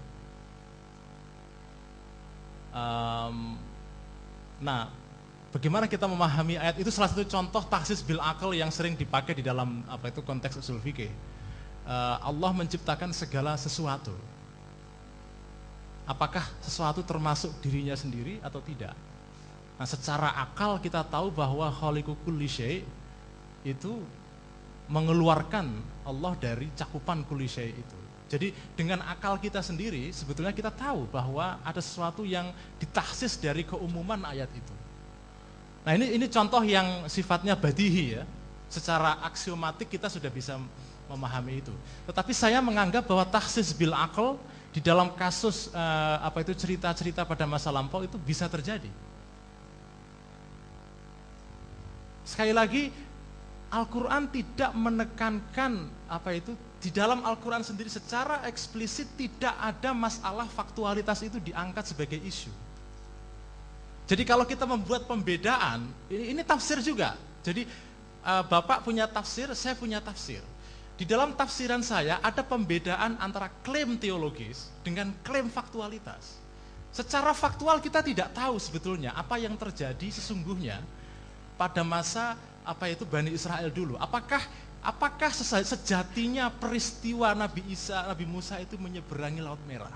Nah, bagaimana kita memahami ayat itu? Salah satu contoh taksis bil akal yang sering dipakai di dalam konteks usul fikih. Allah menciptakan segala sesuatu. Apakah sesuatu termasuk dirinya sendiri atau tidak? Nah, secara akal kita tahu bahwa khaliqu kulli syai' itu mengeluarkan Allah dari cakupan kulli syai' itu. Jadi dengan akal kita sendiri sebetulnya kita tahu bahwa ada sesuatu yang ditahsis dari keumuman ayat itu. Nah, ini contoh yang sifatnya badihi ya. Secara aksiomatik kita sudah bisa memahami itu. Tetapi saya menganggap bahwa tahsis bil aql di dalam kasus cerita-cerita pada masa lampau itu bisa terjadi. Sekali lagi, Al-Quran tidak menekankan di dalam Al-Quran sendiri secara eksplisit tidak ada masalah faktualitas itu diangkat sebagai isu. Jadi kalau kita membuat pembedaan, ini tafsir juga. Jadi Bapak punya tafsir, saya punya tafsir. Di dalam tafsiran saya ada pembedaan antara klaim teologis dengan klaim faktualitas. Secara faktual kita tidak tahu sebetulnya apa yang terjadi sesungguhnya pada masa Bani Israel dulu. Apakah sejatinya peristiwa Nabi Musa itu menyeberangi Laut Merah?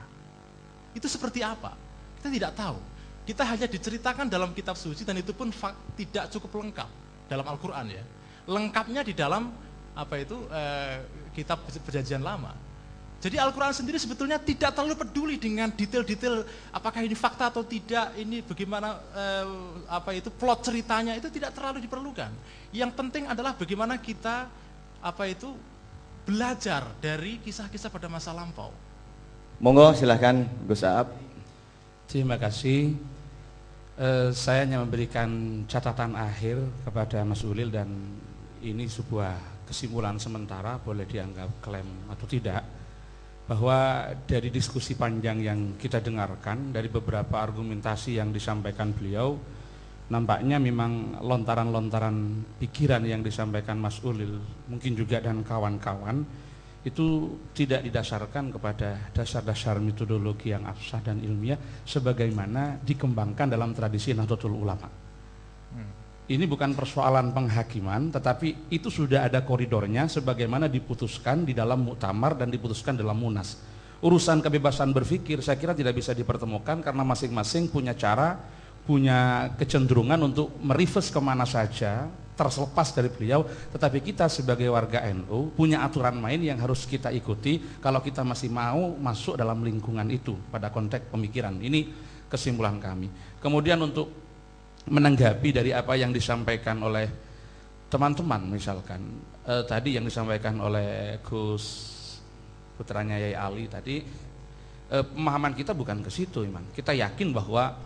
Itu seperti apa? Kita tidak tahu. Kita hanya diceritakan dalam kitab suci dan itu pun tidak cukup lengkap dalam Al-Quran ya. Lengkapnya di dalam kitab Perjanjian Lama. Jadi Al-Quran sendiri sebetulnya tidak terlalu peduli dengan detail-detail apakah ini fakta atau tidak, ini bagaimana plot ceritanya, itu tidak terlalu diperlukan. Yang penting adalah bagaimana kita belajar dari kisah-kisah pada masa lampau. Monggo silahkan Gus Aab. Terima kasih. Saya hanya memberikan catatan akhir kepada Mas Ulil dan ini sebuah kesimpulan sementara, boleh dianggap klaim atau tidak. Bahwa dari diskusi panjang yang kita dengarkan, dari beberapa argumentasi yang disampaikan beliau, nampaknya memang lontaran-lontaran pikiran yang disampaikan Mas Ulil, mungkin juga dan kawan-kawan, itu tidak didasarkan kepada dasar-dasar metodologi yang absah dan ilmiah, sebagaimana dikembangkan dalam tradisi Nahdlatul Ulama. Ini bukan persoalan penghakiman, tetapi itu sudah ada koridornya sebagaimana diputuskan di dalam muktamar dan diputuskan dalam munas. Urusan kebebasan berpikir saya kira tidak bisa dipertemukan karena masing-masing punya cara, punya kecenderungan untuk mereverse kemana saja, terlepas dari beliau. Tetapi kita sebagai warga NU punya aturan main yang harus kita ikuti kalau kita masih mau masuk dalam lingkungan itu pada konteks pemikiran. Ini kesimpulan kami. Kemudian untuk menanggapi dari apa yang disampaikan oleh teman-teman, misalkan tadi yang disampaikan oleh Gus putranya Yai Ali tadi, pemahaman kita bukan ke situ, Iman. Kita yakin bahwa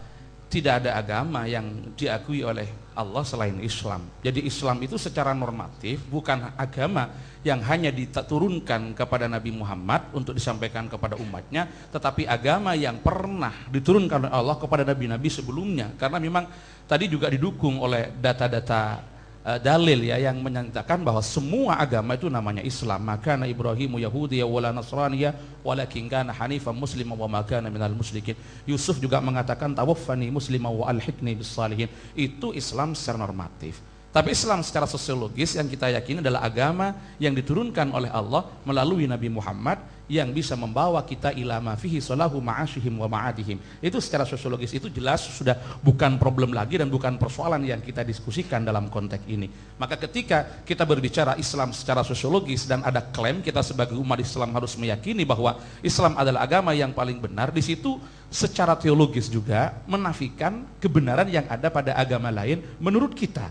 tidak ada agama yang diakui oleh Allah selain Islam. Jadi Islam itu secara normatif bukan agama yang hanya diturunkan kepada Nabi Muhammad untuk disampaikan kepada umatnya, tetapi agama yang pernah diturunkan oleh Allah kepada nabi-nabi sebelumnya. Karena memang tadi juga didukung oleh data-data dalil ya yang menyatakan bahwa semua agama itu namanya Islam. Maka Ibrahimu Yahudiyya wala Nasraniyya walakin kana hanifan musliman wa ma kana minal musyrikin. Yusuf juga mengatakan tawaffani musliman wa alhiqni bis salihin. Itu Islam secara normatif. Tapi Islam secara sosiologis yang kita yakini adalah agama yang diturunkan oleh Allah melalui Nabi Muhammad yang bisa membawa kita ila ma fihi salahu ma'ashihim wa ma'adihim. Itu secara sosiologis itu jelas sudah bukan problem lagi dan bukan persoalan yang kita diskusikan dalam konteks ini. Maka ketika kita berbicara Islam secara sosiologis dan ada klaim kita sebagai umat Islam harus meyakini bahwa Islam adalah agama yang paling benar, di situ secara teologis juga menafikan kebenaran yang ada pada agama lain menurut kita.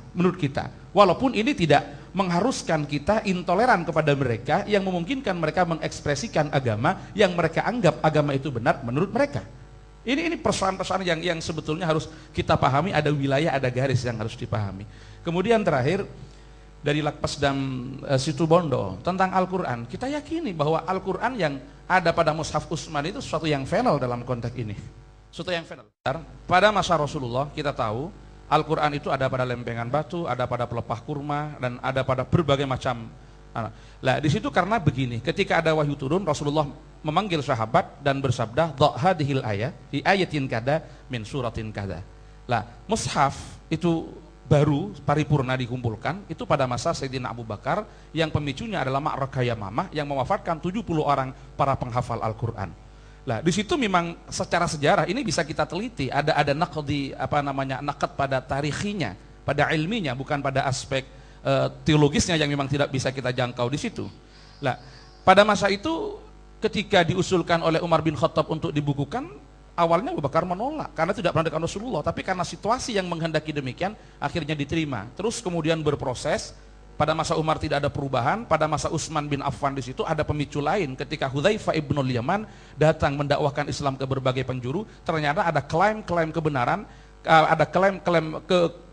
Walaupun ini tidak mengharuskan kita intoleran kepada mereka yang memungkinkan mereka mengekspresikan agama yang mereka anggap agama itu benar menurut mereka. Ini persoalan-persoalan yang sebetulnya harus kita pahami, ada wilayah, ada garis yang harus dipahami. Kemudian terakhir dari Lakpesdam Situbondo tentang Al-Quran, kita yakini bahwa Al-Quran yang ada pada Mushaf Utsman itu sesuatu yang final dalam konteks ini. Sesuatu yang final. Pada masa Rasulullah kita tahu Al-Quran itu ada pada lempengan batu, ada pada pelepah kurma, dan ada pada berbagai macam. Nah, di situ karena begini, ketika ada wahyu turun, Rasulullah memanggil sahabat dan bersabda, "Dhahadhil ayat fi ayatin kada min suratin kada." Lah, mushaf itu baru paripurna dikumpulkan itu pada masa Sayyidina Abu Bakar yang pemicunya adalah Ma'rakah Yamamah yang mewafatkan 70 orang para penghafal Al-Quran. Lah di situ memang secara sejarah ini bisa kita teliti, ada naqdi naqd pada tarikhinya, pada ilminya, bukan pada aspek teologisnya yang memang tidak bisa kita jangkau di situ. Lah pada masa itu ketika diusulkan oleh Umar bin Khattab untuk dibukukan, awalnya Abu Bakar menolak karena tidak pernah dengan Rasulullah, tapi karena situasi yang menghendaki demikian akhirnya diterima. Terus kemudian berproses. Pada masa Umar tidak ada perubahan, pada masa Utsman bin Affan di situ ada pemicu lain ketika Hudzaifah ibnul Yaman datang mendakwahkan Islam ke berbagai penjuru, ternyata ada klaim-klaim kebenaran, ada klaim-klaim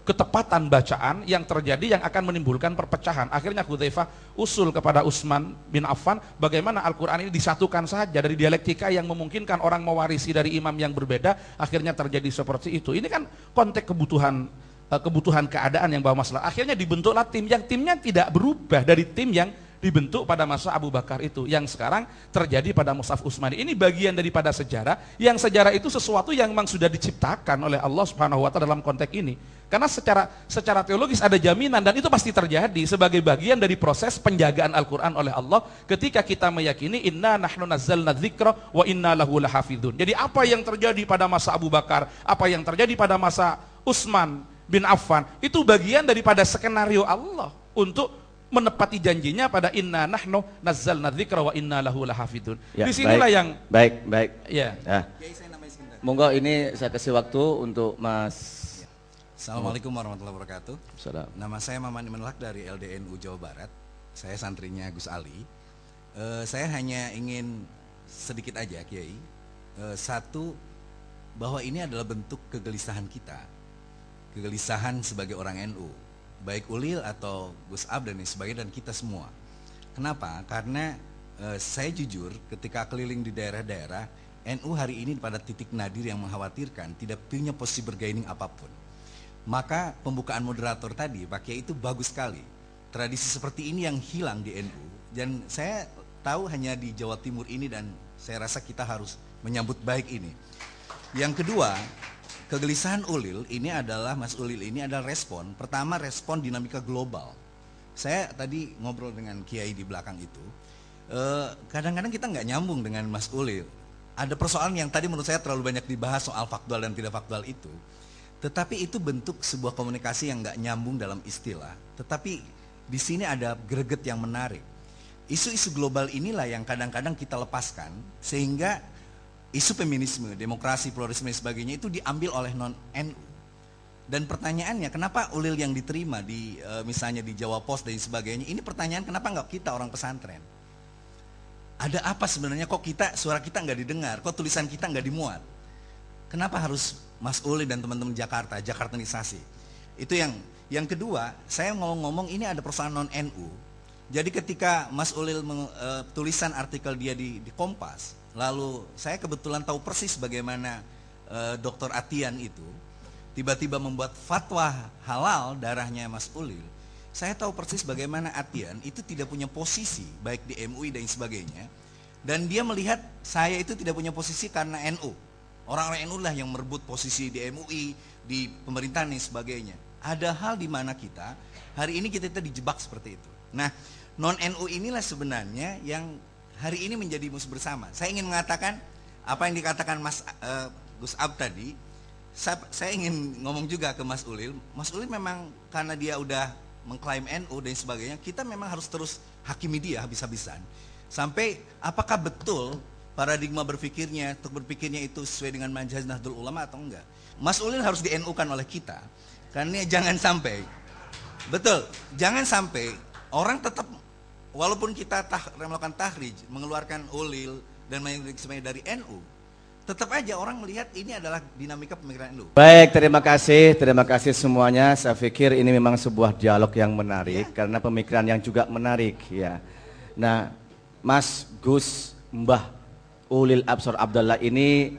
ketepatan bacaan yang terjadi yang akan menimbulkan perpecahan. Akhirnya Hudzaifah usul kepada Utsman bin Affan bagaimana Al-Quran ini disatukan saja dari dialektika yang memungkinkan orang mewarisi dari imam yang berbeda, akhirnya terjadi seperti itu. Ini kan konteks kebutuhan keadaan yang bawa masalah. Akhirnya dibentuklah tim yang timnya tidak berubah dari tim yang dibentuk pada masa Abu Bakar itu, yang sekarang terjadi pada Mushaf Utsmani. Ini bagian daripada sejarah, yang sejarah itu sesuatu yang memang sudah diciptakan oleh Allah Subhanahu wa taala dalam konteks ini. Karena secara teologis ada jaminan dan itu pasti terjadi sebagai bagian dari proses penjagaan Al-Qur'an oleh Allah ketika kita meyakini inna nahnu nazzalna dzikra wa inna lahu lahafidun. Jadi apa yang terjadi pada masa Abu Bakar, apa yang terjadi pada masa Utsman bin Affan itu bagian daripada skenario Allah untuk menepati janjinya pada inna nahnu nazzalna dzikra wa inna lahu lahafidun. Ya, disinilah baik, yang baik. Ya. Monggo ini saya kasih waktu untuk Mas. Assalamualaikum warahmatullahi wabarakatuh. Salam. Nama saya Maman Imanlak dari LDNU Jawa Barat. Saya santrinya Gus Ali. Saya hanya ingin sedikit aja Kiai. Satu, bahwa ini adalah bentuk kegelisahan kita. Kegelisahan sebagai orang NU, baik Ulil atau Gus Ab dan sebagainya, dan kita semua. Kenapa? Karena saya jujur ketika keliling di daerah-daerah, NU hari ini pada titik nadir yang mengkhawatirkan, tidak punya posisi bergaining apapun. Maka pembukaan moderator tadi, Pak Kiai, itu bagus sekali. Tradisi seperti ini yang hilang di NU, dan saya tahu hanya di Jawa Timur ini, dan saya rasa kita harus menyambut baik ini. Yang kedua, kegelisahan Ulil ini adalah, Mas Ulil ini adalah respon. Pertama, respon dinamika global. Saya tadi ngobrol dengan Kiai di belakang itu. Kadang-kadang kita nggak nyambung dengan Mas Ulil. Ada persoalan yang tadi menurut saya terlalu banyak dibahas soal faktual dan tidak faktual itu. Tetapi itu bentuk sebuah komunikasi yang nggak nyambung dalam istilah. Tetapi di sini ada greget yang menarik. Isu-isu global inilah yang kadang-kadang kita lepaskan sehingga isu feminisme, demokrasi, pluralisme dan sebagainya itu diambil oleh non-NU. Dan pertanyaannya, kenapa Ulil yang diterima di misalnya di Jawa Pos dan sebagainya, ini pertanyaan kenapa nggak kita orang pesantren? Ada apa sebenarnya, kok suara kita nggak didengar, kok tulisan kita nggak dimuat? Kenapa harus Mas Ulil dan teman-teman Jakarta, Jakartanisasi. Itu yang kedua, saya mau ngomong ini ada persoalan non-NU. Jadi ketika Mas Ulil tulisan artikel dia di Kompas, lalu saya kebetulan tahu persis bagaimana Dr. Atian itu tiba-tiba membuat fatwa halal darahnya Mas Ulil. Saya tahu persis bagaimana Atian itu tidak punya posisi baik di MUI dan sebagainya. Dan dia melihat saya itu tidak punya posisi karena NU. Orang-orang NU lah yang merebut posisi di MUI, di pemerintahan dan sebagainya. Ada hal di mana kita, hari ini kita dijebak seperti itu. Nah, non-NU inilah sebenarnya yang hari ini menjadi musuh bersama. Saya ingin mengatakan, apa yang dikatakan Mas Gus Ab tadi, saya ingin ngomong juga ke Mas Ulil. Mas Ulil memang karena dia udah mengklaim NU dan sebagainya, kita memang harus terus hakimi dia habis-habisan. Sampai apakah betul paradigma berpikirnya, untuk berpikirnya itu sesuai dengan manhaj Nahdlatul Ulama atau enggak. Mas Ulil harus di-NU-kan oleh kita. Karena jangan sampai, betul, jangan sampai orang tetap, walaupun kita melakukan tahrij, mengeluarkan Ulil dan sebagainya dari NU, tetap aja orang melihat ini adalah dinamika pemikiran NU. Baik, terima kasih semuanya. Saya pikir ini memang sebuah dialog yang menarik, karena pemikiran yang juga menarik ya. Nah, Mas Gus, Mbah Ulil Absar Abdallah ini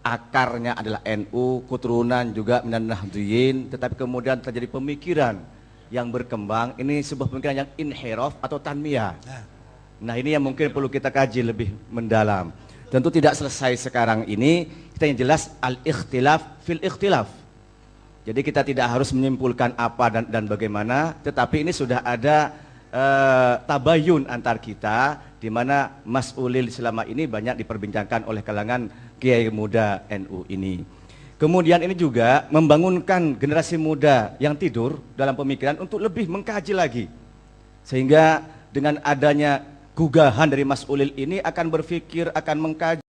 akarnya adalah NU, keturunan juga minan Nahdliyin, tetapi kemudian terjadi pemikiran yang berkembang. Ini sebuah pemikiran yang inhiraf atau tanmiyah. Nah, ini yang mungkin perlu kita kaji lebih mendalam. Tentu tidak selesai sekarang ini, kita yang jelas al-ikhtilaf fil ikhtilaf. Jadi kita tidak harus menyimpulkan apa dan bagaimana, tetapi ini sudah ada tabayun antar kita, di mana Mas Ulil selama ini banyak diperbincangkan oleh kalangan kiai muda NU ini. Kemudian ini juga membangunkan generasi muda yang tidur dalam pemikiran untuk lebih mengkaji lagi. Sehingga dengan adanya gugahan dari Mas Ulil ini akan berpikir, akan mengkaji.